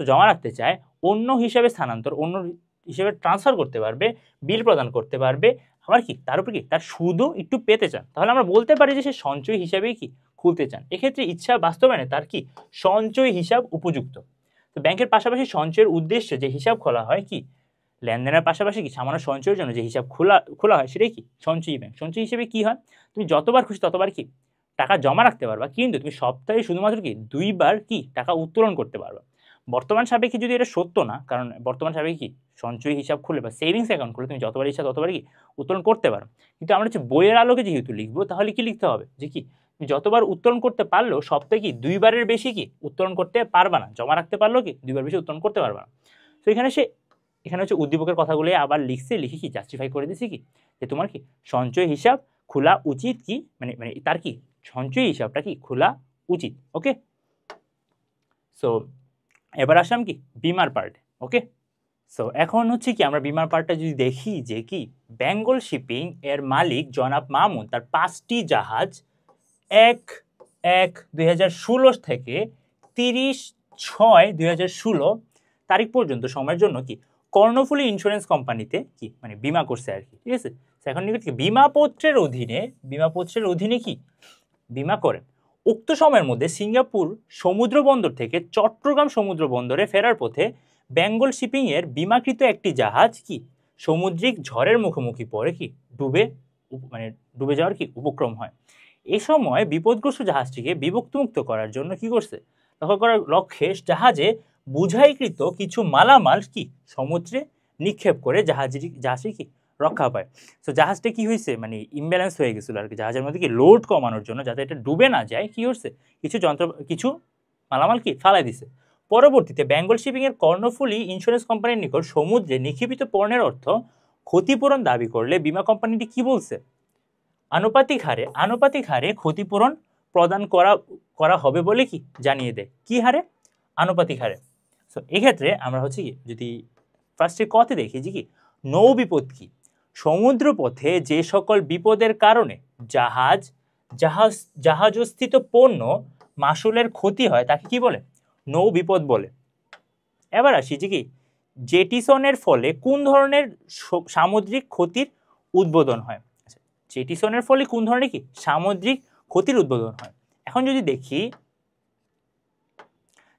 জমা রাখতে চায়, অন্য হিসাবে ট্রান্সফার করতে পারবে, বিল প্রদান করতে পারবে, আবার কি তার উপর কি তার সুদও একটু পেতে চান, তাহলে আমরা বলতে পারি যে সে সঞ্চয় হিসাবেই কি খুলতে চান। এক্ষেত্রে ইচ্ছা বাস্তবায়নে তার কি সঞ্চয় হিসাব উপযুক্ত। তো ব্যাংকের পাশাপাশি সঞ্চয়ের উদ্দেশ্যে যে হিসাব খোলা হয় কি লেনদেনের পাশাপাশি কি সামান্য সঞ্চয়ের জন্য যে হিসাব খোলা হয় সেটাই কি সঞ্চয়ী ব্যাংক। সঞ্চয় হিসেবে কি হয়, তুমি যতবার খুশি ততবার কি টাকা জমা রাখতে পারবা, কিন্তু তুমি সপ্তাহে শুধুমাত্র কি 2বার কি টাকা উত্তোলন করতে পারবা। বর্তমান সাপেক্ষে যদি এটা সত্য না, কারণ বর্তমান সাপেক্ষে কি সঞ্চয়ী হিসাব খুলে বা সেভিংস অ্যাকাউন্ট খুলে তুমি যতবার ইচ্ছা ততবার কি উত্তোলন করতে পারো। কিন্তু আমরা হচ্ছে বইয়ের আলোকে যেহেতু লিখবো, তাহলে কি লিখতে হবে যে কি তুমি যতবার উত্তোলন করতে পারলেও সপ্তাহে কি 2বারের বেশি কি উত্তোলন করতে পারবা না, জমা রাখতে পারলেও কি 2বার বেশি উত্তোলন করতে পারবা না। তো এখানে সে এখানে হচ্ছে উদ্দীপকের কথাগুলো আবার লিখে কি জাস্টিফাই করে দিছি কি যে তোমার কি সঞ্চয় হিসাব খোলা উচিত কি মানে মানে তার কি সঞ্চয় হিসাবটা কি খোলা উচিত। ওকে, সো এবার আসলাম কি বিমার পার্টে। ওকে, সো এখন হচ্ছে কি আমরা বিমার পার্টটা যদি দেখি যে কি বেঙ্গল শিপিং এর মালিক জনাব মামুন তার 5টি জাহাজ 1/1/2016 থেকে 30/6/2016 তারিখ পর্যন্ত সময়ের জন্য কি কর্ণফুলী ইন্স্যুরেন্স কোম্পানিতে কি মানে বিমা করছে আর কি। ঠিক আছে, এখন বিমাপত্রের অধীনে কি বিমা করেন। উক্ত সময়ের মধ্যে সিঙ্গাপুর সমুদ্র বন্দর থেকে চট্টগ্রাম সমুদ্র বন্দরে ফেরার পথে বেঙ্গল শিপিং এর বিমাকৃত একটি জাহাজ কি সামুদ্রিক ঝড়ের মুখোমুখি পড়ে কি ডুবে যাওয়ার কি উপক্রম হয়। এই সময় বিপদগ্রস্ত জাহাজটিকে বিভক্তমুক্ত করার জন্য কি করছে লক্ষ্য করার লক্ষ্যে জাহাজে বুঝাইকৃত কিছু মালামাল কি সমুদ্রে নিক্ষেপ করে জাহাজটি কি রক্ষা পায়। তো জাহাজটা কি হয়েছে মানে ইমব্যালেন্স হয়ে গেছিল আর কি, জাহাজের মধ্যে কি লোড কমানোর জন্য যাতে এটা ডুবে না যায় কি করছে কিছু মালামাল কি ফালাই দিছে। পরবর্তীতে বেঙ্গল শিপিং এর কর্ণফুলী ইন্স্যুরেন্স কোম্পানির নিকট সমুদ্রে নিক্ষেপিত পণ্যের অর্থ ক্ষতিপূরণ দাবি করলে বীমা কোম্পানিটি কি বলছে আনুপাতিক হারে ক্ষতিপূরণ প্রদান করা হবে বলে কি জানিয়ে দেয়। কি হারে? আনুপাতিক হারে। সো এক্ষেত্রে আমরা হচ্ছে কি যদি ফার্স্টে কতে দেখি যে কি নৌ বিপদ কি সমুদ্র পথে যে সকল বিপদের কারণে জাহাজস্থিত পণ্য মাসুলের ক্ষতি হয় তাকে কি বলে নৌ বিপদ বলে। এবার আসি যে কি জেটিসনের ফলে কোন ধরনের সামুদ্রিক ক্ষতির উদ্বোধন হয়। জেটিসনের ফলে কোন ধরনের কি সামুদ্রিক ক্ষতির উদ্বোধন হয়। এখন যদি দেখি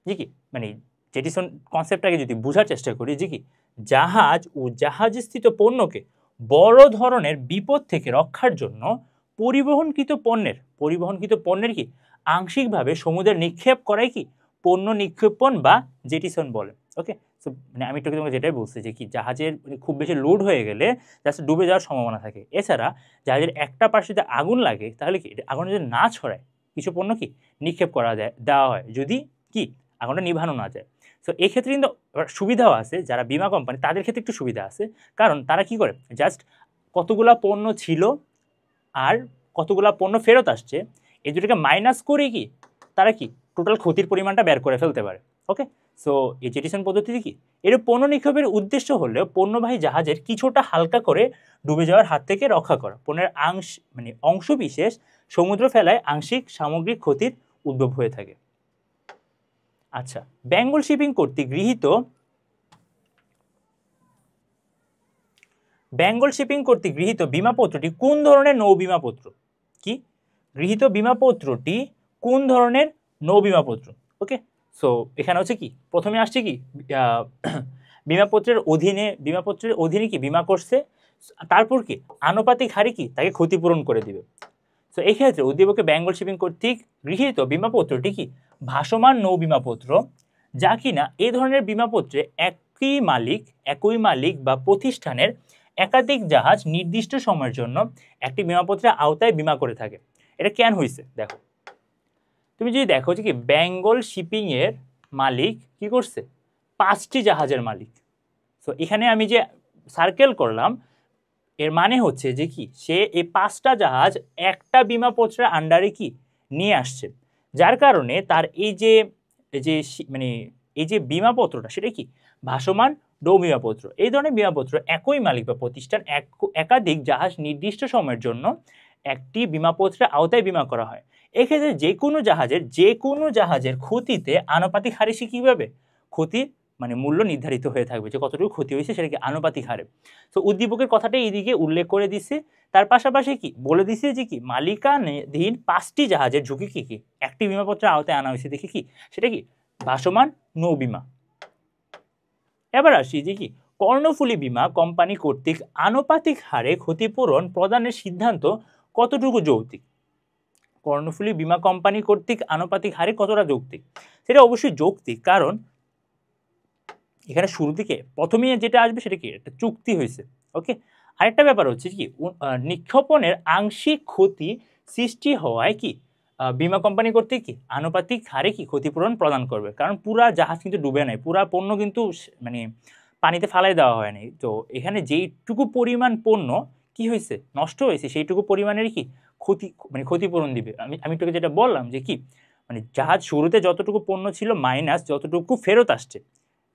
যে কি মানে জেটিসন কনসেপ্টটাকে যদি বোঝার চেষ্টা করি যে কি জাহাজ ও জাহাজস্থিত পণ্যকে বড় ধরনের বিপদ থেকে রক্ষার জন্য পরিবহনকৃত পণ্যের কি আংশিকভাবে সমুদ্রে নিক্ষেপ করাই কি পণ্য নিক্ষেপণ বা জেটিসন বলে। ওকে, সো মানে আমি একটু তোমাকে যেটাই বলছি যে কি জাহাজের খুব বেশি লোড হয়ে গেলে জাস্ট ডুবে যাওয়ার সম্ভাবনা থাকে। এছাড়া জাহাজের একটা পাশে যদি আগুন লাগে তাহলে কি আগুন যদি না ছড়ায় কিছু পণ্য কি নিক্ষেপ দেওয়া হয় যদি কি আগুনটা নিভানো না যায়। সো এক্ষেত্রে কিন্তু সুবিধাও আছে, যারা বিমা কোম্পানি তাদের ক্ষেত্রে একটু সুবিধা আছে, কারণ তারা কি করে জাস্ট কতগুলা পণ্য ছিল আর কতগুলা পণ্য ফেরত আসছে এই দুটোকে মাইনাস করে কি তারা কি টোটাল ক্ষতির পরিমাণটা বের করে ফেলতে পারে। ওকে, সো এই জেটিসন পদ্ধতিতে কি এর পণ্য নিক্ষেপের উদ্দেশ্য হলেও পণ্যবাহী জাহাজের কিছুটা হালকা করে ডুবে যাওয়ার হাত থেকে রক্ষা করা, পণ্যের অংশ বিশেষ সমুদ্র ফেলায় আংশিক সামগ্রিক ক্ষতির উদ্ভব হয়ে থাকে। আচ্ছা, বেঙ্গল শিপিং কর্তৃক গৃহীত বিমাপত্রটি কোন ধরনের নৌ বিমাপত্র? কি গৃহীত বিমাপত্রটি কোন ধরনের নৌ বিমাপত্র? ওকে, সো এখানে হচ্ছে কি প্রথমে আসছে কি বিমাপত্রের অধীনে কি বিমা করছে, তারপর কি আনুপাতিক হারে কি তাকে ক্ষতিপূরণ করে দিবে। তো এই ক্ষেত্রে উদ্দীপকে বেঙ্গল শিপিং কর্তৃক গৃহীত বিমাপত্রটি কি ভাসমান নৌ বিমাপত্র, যা কিনা এই ধরনের বিমাপত্রে একই মালিক বা প্রতিষ্ঠানের একাধিক জাহাজ নির্দিষ্ট সময়ের জন্য একটি বিমাপত্রের আওতায় বিমা করে থাকে। এটা কেন হয়েছে দেখো, তুমি যদি দেখো যে কি বেঙ্গল শিপিং এর মালিক কি করছে 5টি জাহাজের মালিক। তো এখানে আমি যে সার্কেল করলাম এর মানে হচ্ছে যে কি সে এই 5টা জাহাজ একটা বিমাপত্রের আন্ডারে কি নিয়ে আসছে, যার কারণে তার এই যে বিমাপত্রটা সেটা কি ভাসমান নৌ বিমাপত্র। এই ধরনের বিমাপত্র একই মালিক বা প্রতিষ্ঠান একাধিক জাহাজ নির্দিষ্ট সময়ের জন্য একটি বিমাপত্রের আওতায় বিমা করা হয়। এক্ষেত্রে যে কোনো জাহাজের ক্ষতিতে আনুপাতিক হারে সে কিভাবে ক্ষতির মূল্য নির্ধারিত হয়ে থাকবে, যে কতটুকু ক্ষতি হয়েছে সেটাকে আনুপাতিক হারে। তো উদ্দীপকের কথাটা এইদিকে উল্লেখ করে দিছে, তার পাশাপাশি কি বলে দিছে যে কি মালিকানাধীন 5টি জাহাজের ঝুঁকি কি কি একটি বিমাপত্রের আওতায় আনা হয়েছে, দেখি কি সেটা কি ভাসমান নৌ বিমা। এবার আসি যে কি কর্ণফুলী বীমা কোম্পানি কর্তৃক আনুপাতিক হারে ক্ষতিপূরণ প্রদানের সিদ্ধান্ত কতটুকু যৌক্তিক। কর্ণফুলী বীমা কোম্পানি কর্তৃক আনুপাতিক হারে কতটা যৌক্তিক? সেটা অবশ্যই যৌক্তিক, কারণ এখানে শুরু থেকে প্রথমেই যেটা আসবে সেটা কি একটা চুক্তি হয়েছে। ওকে, আরেকটা ব্যাপার হচ্ছে কি নিক্ষেপণের আংশিক ক্ষতি সৃষ্টি হওয়ায় কি বীমা কোম্পানি কর্তৃক কি আনুপাতিক হারে কি ক্ষতিপূরণ প্রদান করবে, কারণ পুরা জাহাজ কিন্তু ডুবে নাই, পুরা পণ্য কিন্তু পানিতে ফালাই দেওয়া হয়নি। তো এখানে যেইটুকু পরিমাণ পণ্য কি হয়েছে, নষ্ট হয়েছে, সেইটুকু পরিমাণের কি ক্ষতি, মানে ক্ষতিপূরণ দিবে। আমি তোকে যেটা বললাম যে কি, মানে জাহাজ শুরুতে যতটুকু পণ্য ছিল মাইনাস যতটুকু ফেরত আসছে,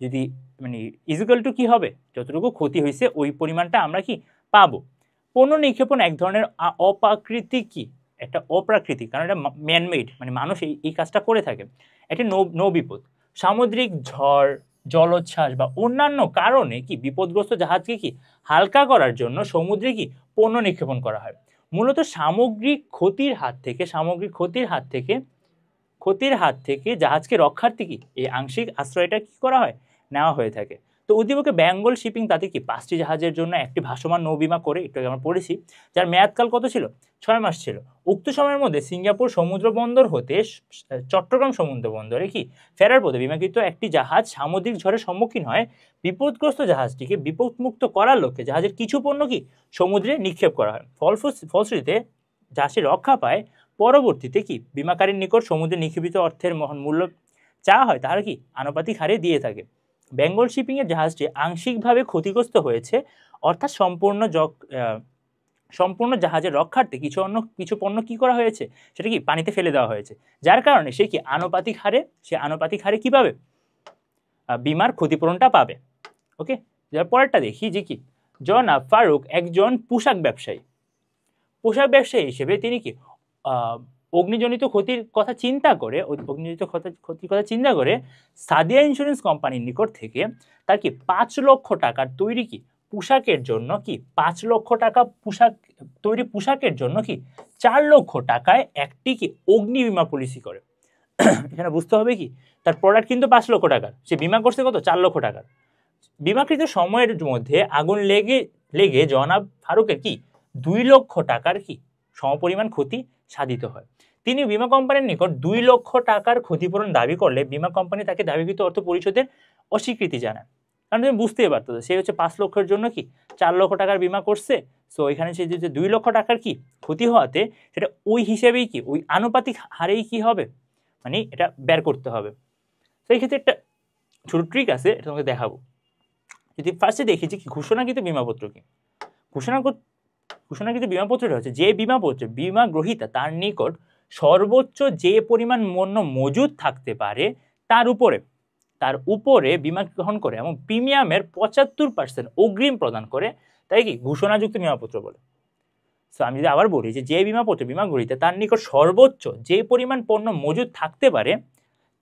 যদি মানে ইজিক্যাল টু কি হবে, যতটুকু ক্ষতি হয়েছে ওই পরিমাণটা আমরা কি পাবো। পণ্য নিক্ষেপণ এক ধরনের অপ্রাকৃতিক কি, একটা অপ্রাকৃতিক, কারণ এটা ম্যানমেড, মানে মানুষ এই কাজটা করে থাকে। একটা নৌ বিপদ, সামুদ্রিক ঝড়, জলোচ্ছ্বাস বা অন্যান্য কারণে কি বিপদগ্রস্ত জাহাজকে কি হালকা করার জন্য সমুদ্রে কি পণ্য নিক্ষেপণ করা হয়। মূলত সামগ্রিক ক্ষতির হাত থেকে জাহাজকে রক্ষার্থে কি এই আংশিক আশ্রয়টা কি করা হয়, নেওয়া হয়ে থাকে। তো উদ্দীপকে বেঙ্গল শিপিং তাতে কি 5টি জাহাজের জন্য একটি ভাসমান নৌবিমা করে, একটু আগে আমরা পড়েছি, যার মেয়াদকাল কত ছিল, 6 মাস ছিল। উক্ত সময়ের মধ্যে সিঙ্গাপুর সমুদ্র বন্দর হতে চট্টগ্রাম সমুদ্র বন্দরে কি ফেরার পথে বিমাকৃত একটি জাহাজ সামুদ্রিক ঝড়ের সম্মুখীন হয়। বিপদগ্রস্ত জাহাজটিকে বিপদমুক্ত করার লক্ষ্যে জাহাজের কিছু পণ্য কি সমুদ্রে নিক্ষেপ করা হয়। ফলশ্রুতিতে জাহাজটি রক্ষা পায়। পরবর্তীতে কি বিমাকারীর নিকট সমুদ্রে নিক্ষেপিত অর্থের মহান মূল্য চাওয়া হয়, তারা কি আনুপাতিক হারে দিয়ে থাকে। বেঙ্গল শিপিং এর জাহাজটি আংশিকভাবে ক্ষতিগ্রস্ত হয়েছে, অর্থাৎ সম্পূর্ণ জাহাজের রক্ষার্থে কিছু পণ্য কি করা হয়েছে, সেটা কি পানিতে ফেলে দেওয়া হয়েছে, যার কারণে সে আনুপাতিক হারে কি পাবে, বিমার ক্ষতিপূরণটা পাবে। ওকে, যার পরেরটা দেখি যে কি, জনাব ফারুক একজন পোশাক ব্যবসায়ী হিসেবে তিনি কি অগ্নিজনিত ক্ষতির কথা চিন্তা করে সাদিয়া ইন্স্যুরেন্স কোম্পানির নিকট থেকে তার কি 5 লক্ষ টাকার তৈরি কি পোশাকের জন্য কি 5 লক্ষ টাকা পোশাকের জন্য কি 4 লক্ষ টাকায় একটি কি অগ্নি বীমা পলিসি করে। এখানে বুঝতে হবে কি, তার প্রোডাক্ট কিন্তু 5 লক্ষ টাকার, সে বীমা করছে কত, 4 লক্ষ টাকার। বিমাকৃত সময়ের মধ্যে আগুন লেগে জনাব ফারুকের কি 2 লক্ষ টাকার কি সমপরিমাণ ক্ষতি সাধিত হয়। তিনি বীমা কোম্পানির নিকট 2 লক্ষ টাকার ক্ষতিপূরণ দাবি করলে বীমা কোম্পানি তাকে দাবিকৃত অর্থ পরিশোধের অস্বীকৃতি জানায়। কারণ তুমি বুঝতেই পারতো, সে হচ্ছে 5 লক্ষের জন্য কি 4 লক্ষ টাকার বীমা করছে। সো এখানে সে যে 2 লক্ষ টাকার কি ক্ষতি হওয়াতে সেটা ওই হিসেবেই কি ওই আনুপাতিক হারেই কি হবে, মানে এটা বের করতে হবে। তো এই ক্ষেত্রে একটা ছোট ট্রিক আছে, এটা তোমাকে দেখাবো। যদি ফার্স্টে দেখি যে ঘোষণাকৃত বীমাপত্র কি, ঘোষণাকৃত বীমাপত্রটা হচ্ছে যে বীমাপত্রে বীমা গ্রহীতা তার নিকট সর্বোচ্চ যে পরিমাণ পণ্য মজুদ থাকতে পারে তার উপরে বীমা গ্রহণ করে এবং প্রিমিয়ামের 75% অগ্রিম প্রদান করে, তাই কি ঘোষণাযুক্ত বীমাপত্র বলে। সো আমি যদি আবার বলি যে বীমাপত্রে বীমা গ্রহীতা তার নিকট সর্বোচ্চ যে পরিমাণ পণ্য মজুদ থাকতে পারে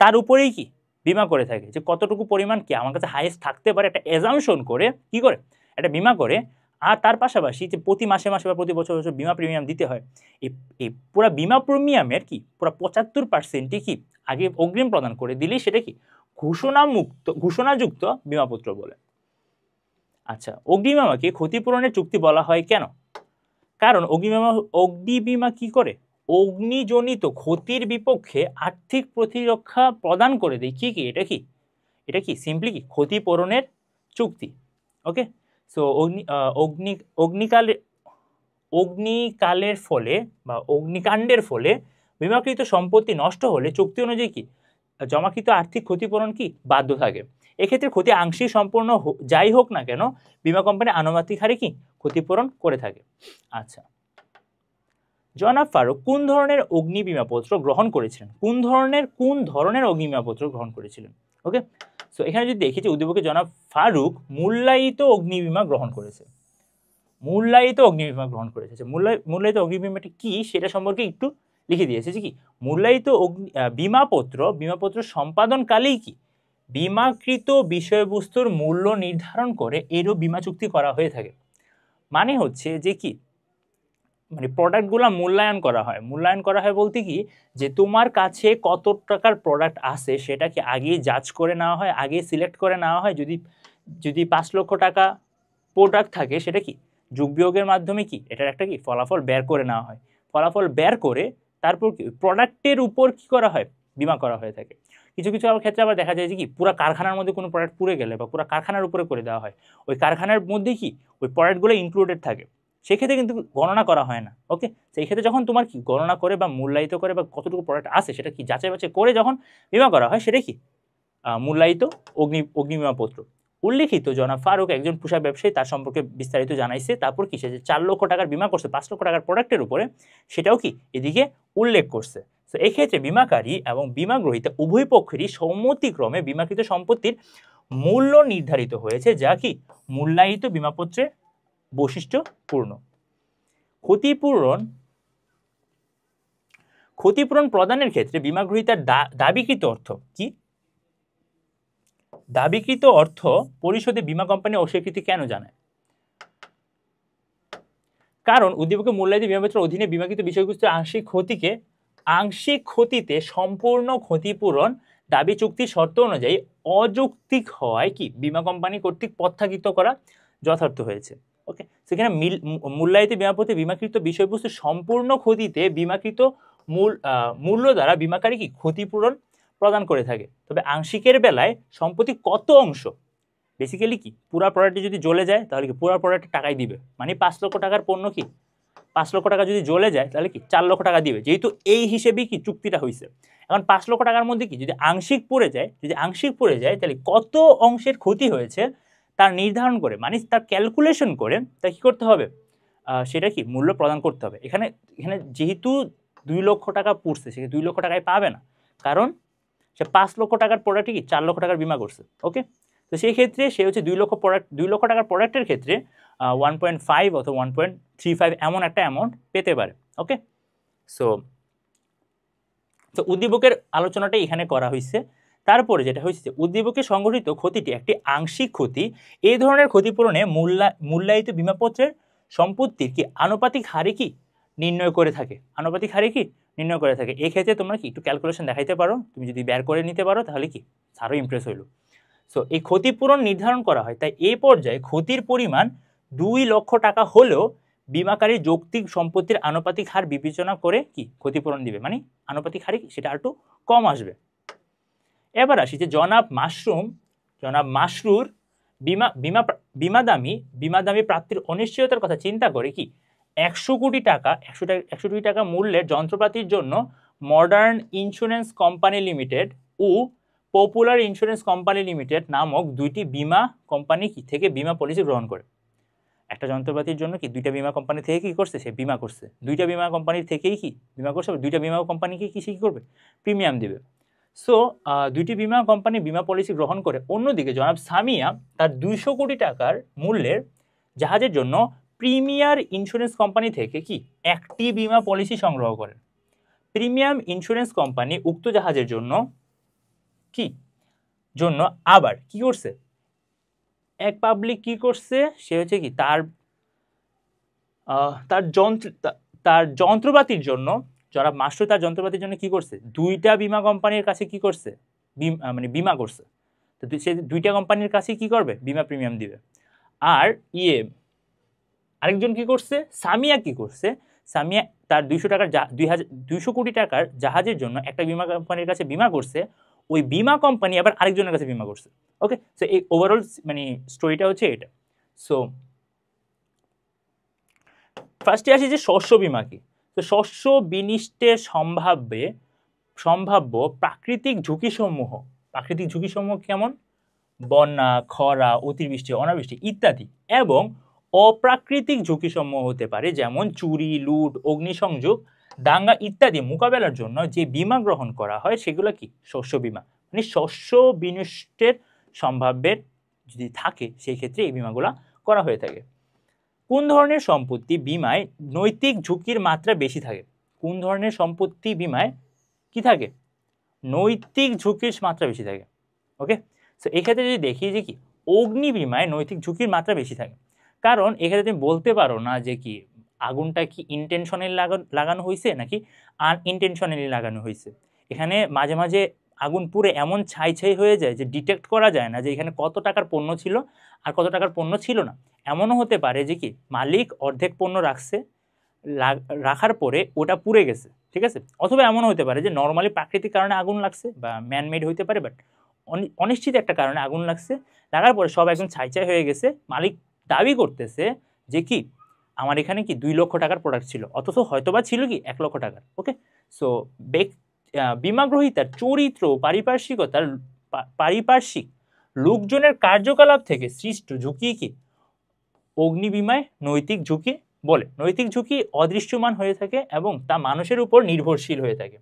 তার উপরেই কি বীমা করে থাকে, যে কতটুকু পরিমাণ কি আমার কাছে হাইয়েস্ট থাকতে পারে একটা এজাম্পশন করে কি করে একটা বীমা করে। আর তার পাশাপাশি যে প্রতি মাসে বা প্রতি বছর বীমা প্রিমিয়াম দিতে হয়, এই পুরো বীমা প্রিমিয়ামের কি পুরো 75% কি আগে অগ্রিম প্রদান করে দিলেই সেটা কি ঘোষণাযুক্ত বীমাপত্র বলে। আচ্ছা, অগ্নিবীমাকে ক্ষতিপূরণের চুক্তি বলা হয় কেন? কারণ অগ্নিবীমা কি করে, অগ্নিজনিত ক্ষতির বিপক্ষে আর্থিক প্রতিরক্ষা প্রদান করে দেয়। এটা কি সিম্পলি কি ক্ষতিপূরণের চুক্তি। ওকে, সো অগ্নিকালের ফলে বা অগ্নিকাণ্ডের ফলে বিমাকৃত সম্পত্তি নষ্ট হলে চুক্তি অনুযায়ী কি জমাকৃত আর্থিক ক্ষতিপূরণ কি বাধ্য থাকে। এক্ষেত্রে ক্ষতি আংশিক সম্পূর্ণ যাই হোক না কেন বীমা কোম্পানি আনুপাতিক হারে কি ক্ষতিপূরণ করে থাকে। আচ্ছা, জনাব ফারুক কোন ধরনের অগ্নি বীমাপত্র গ্রহণ করেছিলেন, কোন ধরনের অগ্নি বীমাপত্র গ্রহণ করেছিলেন? ওকে, সো এখানে যদি দেখি যে উদ্দীপকে জনাব ফারুক মূল্যায়িত অগ্নি বীমা গ্রহণ করেছে। মূল্যায়িত অগ্নি বীমাটি কি সেটা সম্পর্কে একটু লিখে দিয়েছে যে কি মূল্যায়িত বীমাপত্র সম্পাদনকালেই কি বীমাকৃত বিষয়বস্তুর মূল্য নির্ধারণ করে এরও বীমা চুক্তি করা হয়ে থাকে। মানে হচ্ছে যে কি মানে প্রোডাক্টগুলো মূল্যায়ন করা হয় বলতে কি যে তোমার কাছে কত টাকার প্রোডাক্ট আছে সেটা কি আগে জাজ করে নেওয়া হয়, আগে সিলেক্ট করে নেওয়া হয়। যদি 5 লক্ষ টাকা প্রোডাক্ট থাকে সেটা কি যোগ বিয়োগের মাধ্যমে কি এটার একটা কি ফলাফল বের করে নেওয়া হয়। ফলাফল বের করে তারপর কি প্রোডাক্টের উপর কি করা হয়, বীমা করা হয়ে থাকে। কিছু ক্ষেত্রে আবার দেখা যায় যে কি পুরো কারখানার মধ্যে কোনো প্রোডাক্ট পুড়ে গেলে বা পুরো কারখানার উপরে করে দেওয়া হয়, ওই কারখানার মধ্যে কি ওই প্রোডাক্টগুলো ইনক্লুডেড থাকে, সেক্ষেত্রে কিন্তু গণনা করা হয় না। ওকে, সেই ক্ষেত্রে যখন তোমার কি গণনা করে বা মূল্যায়িত করে বা কতটুকু প্রোডাক্ট আছে সেটা কি যাচাই বাছাই করে যখন বীমা করা হয় সেটা কি মূল্যায়িত অগ্নি বীমাপত্র। উল্লেখিত জনাব ফারুক একজন পোশাক ব্যবসায়ী, তার সম্পর্কে বিস্তারিত জানাইছে। তারপর কি, সে যে 4 লক্ষ টাকার বিমা করছে 5 লক্ষ টাকার প্রোডাক্টের উপরে, সেটাও কি এদিকে উল্লেখ করছে। তো এক্ষেত্রে বিমাকারী এবং বিমা গ্রহীতা উভয় পক্ষেরই সম্মতিক্রমে বিমাকৃত সম্পত্তির মূল্য নির্ধারিত হয়েছে, যা কি মূল্যায়িত বিমাপত্রের বৈশিষ্ট্যপূর্ণ। ক্ষতিপূরণ প্রদানের ক্ষেত্রে বিমা গ্রহীতার দাবিকৃত অর্থ কি, দাবিকৃত অর্থ পরিশোধে বিমা কোম্পানি অস্বীকৃতি কেন জানায়? কারণ উদ্দীপকের মূল্যায়িত বিমাপত্রের অধীনে বিমাকৃত বিষয়বস্তুর আংশিক ক্ষতিতে সম্পূর্ণ ক্ষতিপূরণ দাবি চুক্তির শর্ত অনুযায়ী অযৌক্তিক হওয়ায় কি বিমা কোম্পানি কর্তৃক প্রত্যাখ্যাত করা যথার্থ হয়েছে। ওকে, সেখানে মূল্যায়িত বিমাপত্রে বিমাকৃত বিষয়বস্তু সম্পূর্ণ ক্ষতিতে বিমাকৃত মূল্য দ্বারা বিমাকারী কি ক্ষতিপূরণ প্রদান করে থাকে। তবে আংশিকের বেলায় সম্পত্তি কত অংশ, বেসিক্যালি কি পুরা প্রোডাক্টটি যদি জ্বলে যায় তাহলে কি পুরা প্রোডাক্টের টাকাই দিবে, মানে 5 লক্ষ টাকার পণ্য কি 5 লক্ষ টাকা যদি জ্বলে যায় তাহলে কি 4 লক্ষ টাকা দিবে, যেহেতু এই হিসেবেই কি চুক্তিটা হয়েছে। এখন 5 লক্ষ টাকার মধ্যে কি যদি আংশিক পড়ে যায় তাহলে কত অংশের ক্ষতি হয়েছে তার নির্ধারণ করে, মানে তার ক্যালকুলেশন করে তা কি করতে হবে, সেটা কি মূল্য প্রদান করতে হবে। এখানে যেহেতু 2 লক্ষ টাকা পড়ছে, সে 2 লক্ষ টাকায় পাবে না, কারণ সে 5 লক্ষ টাকার প্রোডাক্টে কি 4 লক্ষ টাকার বিমা করছে। ওকে, তো সেই ক্ষেত্রে সে হচ্ছে 2 লক্ষ টাকার প্রোডাক্টের ক্ষেত্রে 1.5 অথবা 1.35 এমন একটা অ্যামাউন্ট পেতে পারে। ওকে, তো উদ্দীপকের আলোচনাটা এখানে করা হয়েছে। তারপরে যেটা হয়েছে উদ্দীপকে সংঘটিত ক্ষতিটি একটি আংশিক ক্ষতি, এই ধরনের ক্ষতিপূরণে মূল্যায়িত বিমাপত্রের সম্পত্তির কি আনুপাতিক হারে কি নির্ণয় করে থাকে, এই ক্ষেত্রে তোমরা কি একটু ক্যালকুলেশন দেখাইতে পারো, তুমি যদি বের করে নিতে পারো তাহলে কি আরো ইমপ্রেস হইল। সো এই ক্ষতিপূরণ নির্ধারণ করা হয়, তাই এই পর্যায়ে ক্ষতির পরিমাণ 2 লক্ষ টাকা হলেও বিমাকারীর যৌক্তিক সম্পত্তির আনুপাতিক হার বিবেচনা করে কি ক্ষতিপূরণ দিবে, মানে আনুপাতিক হারে সেটা আর একটু কম আসবে। এবার আসি যে জনাব মাসরুর বিমা দামি প্রাপ্তির অনিশ্চয়তার কথা চিন্তা করে কি 100 কোটি টাকা মূল্যের যন্ত্রপাতির জন্য মডার্ন ইন্স্যুরেন্স কোম্পানি লিমিটেড ও পপুলার ইন্স্যুরেন্স কোম্পানি লিমিটেড নামক দুইটি বিমা কোম্পানি থেকে বিমা পলিসি গ্রহণ করে। একটা যন্ত্রপাতির জন্য কি দুইটা বিমা কোম্পানি থেকে কি করছে, সে বিমা করছে, দুইটা বিমা কোম্পানির থেকেই কি বিমা করছে, দুইটা বিমা কোম্পানিকে কি করবে, প্রিমিয়াম দিবে। সো দুইটি বিমা কোম্পানি বিমা পলিসি গ্রহণ করে। অন্যদিকে জনাব সামিয়া তার 200 কোটি টাকার মূল্যের জাহাজের জন্য প্রিমিয়ার ইন্স্যুরেন্স কোম্পানি থেকে কি একটি বিমা পলিসি সংগ্রহ করেন। প্রিমিয়াম ইন্স্যুরেন্স কোম্পানি উক্ত জাহাজের জন্য আবার কি করছে, এক পাবলিক কি করছে, সে হচ্ছে কি তার যন্ত্রপাতির জন্য যারা মাস্টার তার যন্ত্রপাতির জন্য কি করছে, দুইটা বিমা কোম্পানির কাছে কি করছে, মানে বিমা করছে। তো সে দুইটা কোম্পানির কাছে কি করবে, বিমা প্রিমিয়াম দিবে। আর আরেকজন কি করছে, সামিয়া কি করছে, সামিয়া তার 200 কোটি টাকার জাহাজের জন্য একটা বিমা কোম্পানির কাছে বিমা করছে, ওই বিমা কোম্পানি আবার আরেকজনের কাছে বিমা করছে। ওকে, সো এই ওভারঅল মানে স্টোরিটা হচ্ছে এটা। সো ফার্স্টে আসি যে শস্য বিমা কি। তো শস্য বিনিষ্টের সম্ভাব্য প্রাকৃতিক ঝুঁকিসমূহ কেমন, বন্যা, খরা, অতিবৃষ্টি, অনাবৃষ্টি ইত্যাদি, এবং অপ্রাকৃতিক ঝুঁকিসমূহ হতে পারে যেমন চুরি, লুট, অগ্নিসংযোগ, দাঙ্গা ইত্যাদি মোকাবেলার জন্য যে বিমা গ্রহণ করা হয় সেগুলো কি শস্য বিমা, মানে শস্য বিনষ্টের সম্ভাব্যের যদি থাকে সেই ক্ষেত্রে এই বিমাগুলো করা হয়ে থাকে। কোন ধরনের সম্পত্তি বিমায় নৈতিক ঝুঁকির মাত্রা বেশি থাকে, কোন ধরনের সম্পত্তি বিমায় কি থাকে, নৈতিক ঝুঁকির মাত্রা বেশি থাকে। ওকে, সো এক্ষেত্রে যদি দেখি যে কি অগ্নি বিমায় নৈতিক ঝুঁকির মাত্রা বেশি থাকে, কারণ এক্ষেত্রে তুমি বলতে পারো না যে কি আগুনটা কি ইন্টেনশনালি লাগানো হয়েছে নাকি আনইনটেনশনালি লাগানো হয়েছে। এখানে মাঝে মাঝে আগুন পুরে এমন ছাই হয়ে যায় যে ডিটেক্ট করা যায় না যে এখানে কত টাকার পণ্য ছিল আর কত টাকার পণ্য ছিল না। এমনও হতে পারে যে কি মালিক অর্ধেক পণ্য রাখার পরে ওটা পুড়ে গেছে, ঠিক আছে, অথবা এমনও হতে পারে যে নর্মালি প্রাকৃতিক কারণে আগুন লাগছে বা ম্যানমেড হইতে পারে, বাট অনিশ্চিত একটা কারণে আগুন লাগার পরে সব একদম ছাই হয়ে গেছে। মালিক দাবি করতেছে যে কি আমার এখানে কি 2 লক্ষ টাকার প্রোডাক্ট ছিল, অথচ হয়তোবা ছিল কি 1 লক্ষ টাকার। ওকে, সো বিমা গ্রহীতার চরিত্র পারিপার্শ্বিক লোকজনের কার্যকলাপ থেকে সৃষ্ট ঝুঁকি কি অগ্নি বিমায় নৈতিক ঝুঁকি বলে। নৈতিক ঝুঁকি অদৃশ্যমান হয়ে থাকে এবং তা মানুষের উপর নির্ভরশীল হয়ে থাকে।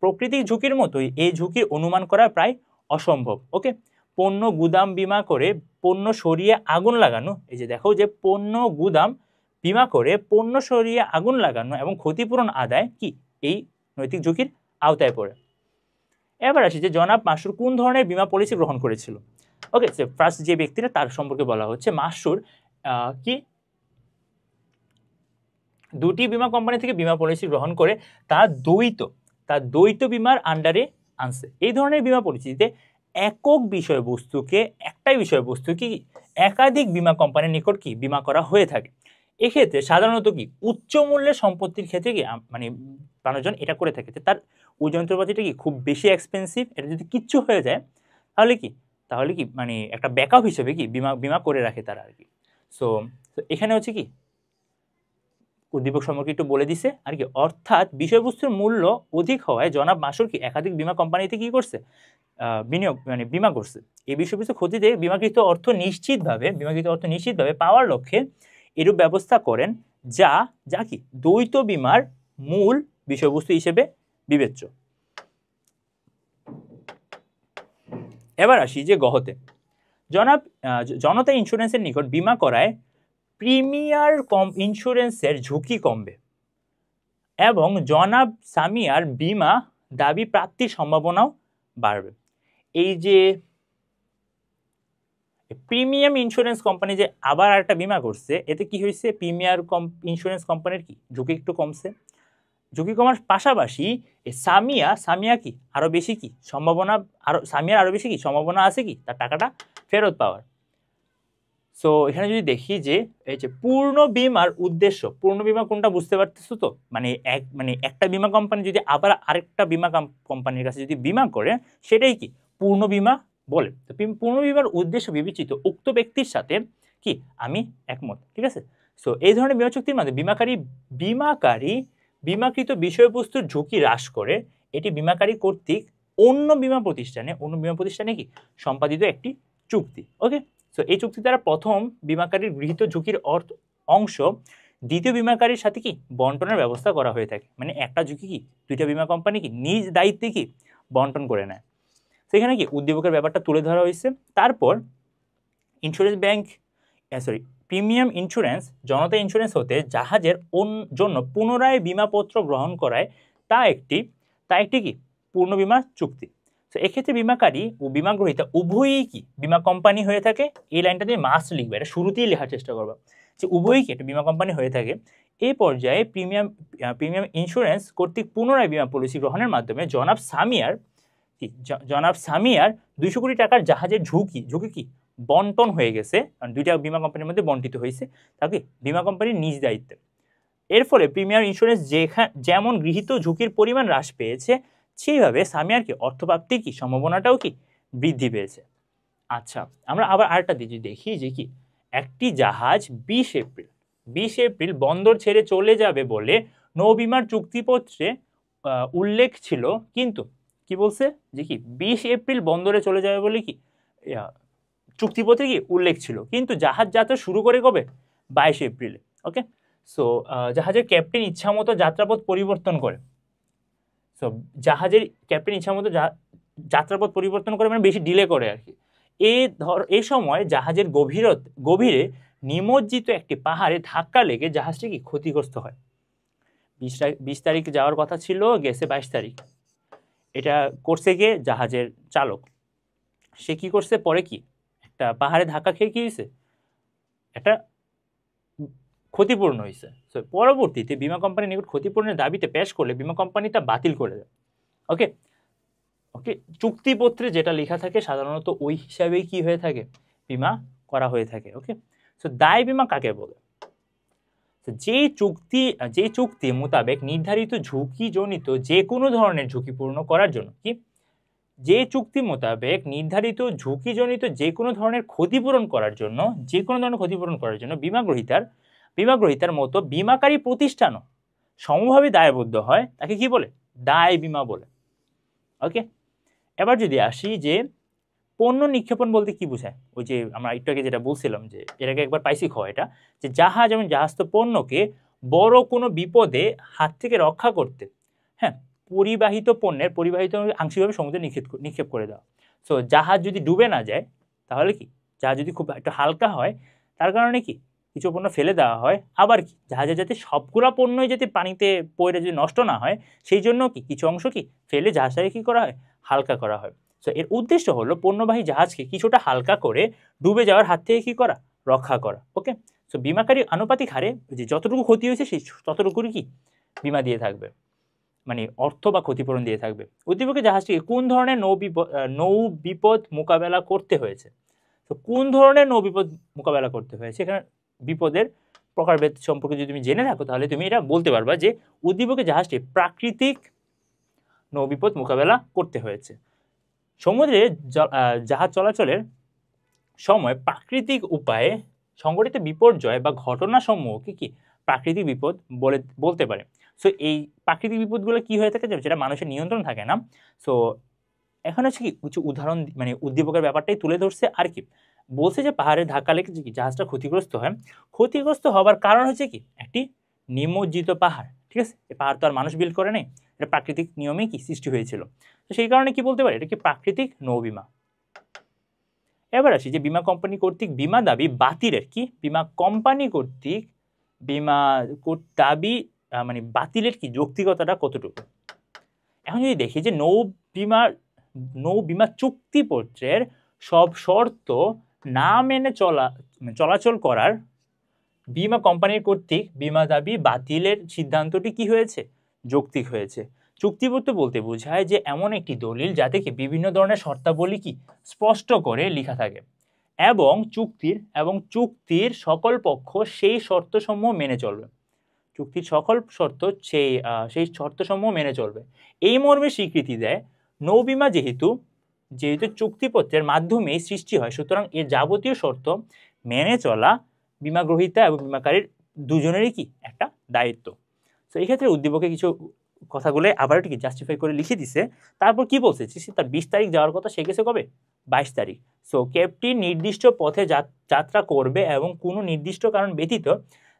প্রকৃতিক ঝুঁকির মতোই এই ঝুঁকির অনুমান করা প্রায় অসম্ভব। ওকে, পণ্য গুদাম বিমা করে পণ্য সরিয়ে আগুন লাগানো, এই যে দেখো যে পণ্য গুদাম বিমা করে পণ্য সরিয়ে আগুন লাগানো এবং ক্ষতিপূরণ আদায় কি এই নৈতিক ঝুঁকির আওতায় পড়ে। এবার আসি যে জনাব মাসুর কোন ধরনের বিমা পলিসি গ্রহণ করেছিল। ওকে, ফার্স্ট যে ব্যক্তিটা তার সম্পর্কে বলা হচ্ছে। মাসুর কি দুটি বিমা কোম্পানি থেকে বিমা পলিসি গ্রহণ করে তার দ্বৈত বিমার আন্ডারে আনছে। এই ধরনের বিমা পলিসিতে একক বিষয়বস্তুকে একটাই বিষয়বস্তুকে একাধিক বিমা কোম্পানির নিকট কি বিমা করা হয়ে থাকে। এক্ষেত্রে সাধারণত কি উচ্চ মূল্যের সম্পত্তির ক্ষেত্রে কি মানে মানুষজন এটা করে থাকে, তার ওই যন্ত্রপাতিটা কি খুব বেশি এক্সপেন্সিভ, এটা যদি কিচ্ছু হয়ে যায় তাহলে কি মানে একটা ব্যাকআপ হিসেবে কি বিমা করে রাখে তারা আর কি। সো এখানে হচ্ছে কি উদ্দীপক সম্পর্কে একটু বলে দিছে আর কি, অর্থাৎ বিষয়বস্তুর মূল্য অধিক হওয়ায় জনাব মাসুর কি একাধিক বিমা কোম্পানিতে কি করছে বিমা করছে। এই বিষয়বস্তু ক্ষতিতে বিমাকৃত অর্থ নিশ্চিতভাবে পাওয়ার লক্ষ্যে এরূপ ব্যবস্থা করেন যা কি দ্বৈত বিমার মূল বিষয়বস্তু হিসেবে বিবেচ্য। এবার আসি যে গহতে জনতা ইন্স্যুরেন্সের নিকট বিমা করায় প্রিমিয়ার ইন্স্যুরেন্সের ঝুঁকি কমবে এবং জনাব সামিয়ার বিমা দাবি প্রাপ্তির সম্ভাবনাও বাড়বে। এই যে প্রিমিয়াম ইন্স্যুরেন্স কোম্পানি যে আবার একটা বিমা করছে, এতে কি হয়েছে, প্রিমিয়ার ইন্স্যুরেন্স কোম্পানির কি ঝুঁকি একটু কমছে। ঝুঁকি কমার পাশাপাশি সামিয়া কি আরো বেশি কি সামিয়ার আরো বেশি কি সম্ভাবনা আছে কি তার টাকাটা ফেরত পাওয়ার। সো এখানে যদি দেখি যে এই যে পূর্ণ বিমার উদ্দেশ্য, পূর্ণ বিমা কোনটা বুঝতে পারতেছো তো, মানে একটা বিমা কোম্পানি যদি আবার আরেকটা বিমা কোম্পানির কাছে যদি বিমা করে সেটাই কি পূর্ণ বিমা বলে। তো পূর্ণ বিমার উদ্দেশ্য বিবেচিত উক্ত ব্যক্তির সাথে কি আমি একমত, ঠিক আছে। সো এই ধরনের বিমা চুক্তির মাধ্যমে বিমাকারী বিমাকৃত বিষয়বস্তুর ঝুঁকি হ্রাস করে এটি বিমাকারী কর্তৃক অন্য বিমা প্রতিষ্ঠানে কি সম্পাদিত একটি চুক্তি। ওকে, সো এই চুক্তি দ্বারা প্রথম বিমাকারীর গৃহীত ঝুঁকির অংশ দ্বিতীয় বিমাকারীর সাথে কি বন্টনের ব্যবস্থা করা হয়ে থাকে। মানে একটা ঝুঁকি কি দুইটা বিমা কোম্পানি কি নিজ দায়িত্বে কি বন্টন করে নেয়। সেখানে কি উদ্দীপকের ব্যাপারটা তুলে ধরা হয়েছে। তারপর প্রিমিয়াম ইন্স্যুরেন্স জনতা ইন্স্যুরেন্স হতে জাহাজের জন্য পুনরায় বিমাপত্র গ্রহণ করায় তা একটি কি পূর্ণ বিমা চুক্তি। তো এক্ষেত্রে বিমাকারী ও বিমা গ্রহীতা উভয়ই কি বিমা কোম্পানি হয়ে থাকে। এই লাইনটা তুমি মাস্ট লিখবে, এটা শুরুতেই লেখার চেষ্টা করবা যে উভয়ই কি একটা বিমা কোম্পানি হয়ে থাকে। এই পর্যায়ে প্রিমিয়াম ইন্স্যুরেন্স কর্তৃক পুনরায় বিমা পলিসি গ্রহণের মাধ্যমে জনাব সামিয়ার 200 কোটি টাকার জাহাজের ঝুঁকি কি বন্টন হয়ে গেছে, কারণ দুইটা বিমা কোম্পানির মধ্যে বন্টিত হয়েছে তাকে বিমা কোম্পানির নিজ দায়িত্বে। এর ফলে প্রিমিয়ার ইন্স্যুরেন্স যেমন গৃহীত ঝুঁকির পরিমাণ হ্রাস পেয়েছে, সেইভাবে সামিয়ার কি অর্থপ্রাপ্তির কি সম্ভাবনাটাও কি বৃদ্ধি পেয়েছে। আচ্ছা, আমরা আবার আরেকটা দিকে দেখি যে কি একটি জাহাজ 20 এপ্রিল বন্দর ছেড়ে চলে যাবে বলে নৌবিমার চুক্তিপত্রে উল্লেখ ছিল, কিন্তু কি বলছে যে কি 20 এপ্রিল বন্দরে চলে যাবে বলে কি চুক্তিপত্রে কি উল্লেখ ছিল, কিন্তু জাহাজ যাত্রা শুরু করে কবে 22 এপ্রিলে। ওকে, সো জাহাজের ক্যাপ্টেন ইচ্ছামতো যাত্রাপথ পরিবর্তন করে। সো জাহাজের ক্যাপ্টেন ইচ্ছামতো যাত্রাপথ পরিবর্তন করে মানে বেশি ডিলে করে আর কি। এই সময় জাহাজের গভীরে নিমজ্জিত একটি পাহাড়ে ধাক্কা লেগে জাহাজটি কি ক্ষতিগ্রস্ত হয়। 20 তারিখ যাওয়ার কথা ছিল, গেছে 22 তারিখ। এটা করছে গিয়ে জাহাজের চালক, সে কি করছে পরে কি একটা পাহাড়ে ধাক্কা খেয়ে কি হয়েছে একটা ক্ষতিপূর্ণ হয়েছে। পরবর্তীতে বিমা কোম্পানির নিকট ক্ষতিপূরণের দাবিতে পেশ করলে বিমা কোম্পানি তা বাতিল করে দেয়। ওকে, চুক্তিপত্রে যেটা লেখা থাকে সাধারণত ওই হিসাবেই কি হয়ে থাকে বিমা করা হয়ে থাকে। ওকে, সো দায় বিমা কাকে বলে? যে চুক্তি মোতাবেক নির্ধারিত ঝুঁকিজনিত যে কোনো ধরনের ঝুঁকিপূর্ণ করার জন্য যে চুক্তি মোতাবেক নির্ধারিত ঝুঁকিজনিত যে কোনো ধরনের ক্ষতিপূরণ করার জন্য বিমা গ্রহীতার মতো বিমাকারী প্রতিষ্ঠানও সমভাবে দায়বদ্ধ হয়, তাকে কি বলে? দায় বিমা বলে। ওকে, এবার যদি আসি যে পণ্য নিক্ষেপণ বলতে কি বোঝায়? ওই যে আমরা একটু আগে যেটা বলছিলাম যে এর আগে একবার পাইছি এটা, যে জাহাজ এবং জাহাজস্থ পণ্যকে বড় কোনো বিপদে হাত থেকে রক্ষা করতে, হ্যাঁ, পরিবাহিত আংশিকভাবে সমুদ্রে নিক্ষেপ করে দেওয়া। সো জাহাজ যদি ডুবে না যায় তাহলে কি, জাহাজ যদি খুব একটু হালকা হয় তার কারণে কি কিছু পণ্য ফেলে দেওয়া হয়, আবার কি জাহাজে যাতে সবগুলা পণ্যই যাতে পানিতে পড়ে যদি নষ্ট না হয় সেই জন্য কি কিছু অংশ কি ফেলে জাহাজটাকে কি করা হয়, হালকা করা হয়। সো এর উদ্দেশ্য হলো পণ্যবাহী জাহাজকে কিছুটা হালকা করে ডুবে যাওয়ার হাত থেকে কি করা, রক্ষা করা। ওকে, সো বিমাকারী আনুপাতিক হারে যে যতটুকু ক্ষতি হয়েছে সেই ততটুকুরই কি বিমা দিয়ে থাকবে, মানে অর্থ বা ক্ষতিপূরণ দিয়ে থাকবে। উদ্দীপকে জাহাজটিকে কোন ধরনের নৌ বিপদ মোকাবেলা করতে হয়েছে? তো কোন ধরনের নৌ বিপদ মোকাবেলা করতে হয়েছে, এখানে বিপদের প্রকারভেদ সম্পর্কে যদি তুমি জেনে থাকো তাহলে তুমি এটা বলতে পারবা যে উদ্দীপকে জাহাজটি প্রাকৃতিক নৌ বিপদ মোকাবেলা করতে হয়েছে। সমুদ্রে জাহাজ চলাচলের সময় প্রাকৃতিক উপায়ে সংঘটিত বিপর্যয় বা ঘটনাসমূহকে কি প্রাকৃতিক বিপদ বলতে পারে। সো এই প্রাকৃতিক বিপদগুলো কি হয়ে থাকে যেটা মানুষের নিয়ন্ত্রণ থাকে না। সো এখন হচ্ছে কি কিছু উদাহরণ, মানে উদ্দীপকের ব্যাপারটাই তুলে ধরছে আর কি বলছে যে পাহাড়ে ধাক্কা লেগে কি জাহাজটা ক্ষতিগ্রস্ত হয়। ক্ষতিগ্রস্ত হবার কারণ হচ্ছে কি একটি নিমজ্জিত পাহাড়, ঠিক আছে, এই পাহাড় তো আর মানুষ বিল্ড করে নেই, এটা প্রাকৃতিক নিয়মেই কি সৃষ্টি হয়েছিল। তো সেই কারণে কি বলতে পারে এটা কি প্রাকৃতিক নৌবিমা। এবার আসি যে বিমা কোম্পানি কর্তৃক বিমা দাবি বাতিলের কি, বিমা কোম্পানি কর্তৃক বিমা দাবি মানে বাতিলের কি যৌক্তিকতাটা কতটুকু। এখন যদি দেখি যে নৌ বিমা চুক্তিপত্রের সব শর্ত না মেনে চলাচল করার বিমা কোম্পানির কর্তৃক বিমা দাবি বাতিলের সিদ্ধান্তটি কি হয়েছে, যৌক্তিক হয়েছে। চুক্তিপত্র বলতে বোঝায় যে এমন একটি দলিল যাতে কি বিভিন্ন ধরনের শর্তাবলী কি স্পষ্ট করে লেখা থাকে এবং চুক্তির সকল পক্ষ সেই শর্তসমূহ মেনে চলবে। চুক্তির সকল শর্ত সেই শর্তসমূহ মেনে চলবে এই মর্মে স্বীকৃতি দেয়। নৌবিমা যেহেতু চুক্তিপত্রের মাধ্যমেই সৃষ্টি হয়, সুতরাং এর যাবতীয় শর্ত মেনে চলা বিমা গ্রহীতা এবং বিমাকারীর দুজনেরই কি একটা দায়িত্ব। তো এই ক্ষেত্রে উদ্দীপকে কিছু কথাগুলো আবার কি জাস্টিফাই করে লিখে দিছে। তারপর কি বলছে, তার 20 তারিখ যাওয়ার কথা, সে গেছে কবে, 22 তারিখ। সো ক্যাপ্টেন নির্দিষ্ট পথে যাত্রা করবে এবং কোনো নির্দিষ্ট কারণ ব্যতীত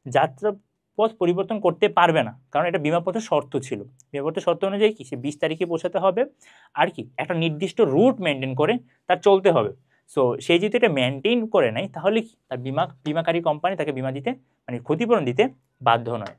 যাত্রা পথ পরিবর্তন করতে পারবে না, কারণ এটা বিমাপথের শর্ত ছিল। বিমাপথের শর্ত অনুযায়ী কি সে 20 তারিখে পৌঁছাতে হবে আর কি একটা নির্দিষ্ট রুট মেনটেন করে তার চলতে হবে। সো সে যদি এটা মেনটেন করে নেয় তাহলে কি তার বিমাকারী কোম্পানি তাকে বিমা দিতে, মানে ক্ষতিপূরণ দিতে বাধ্য নয়।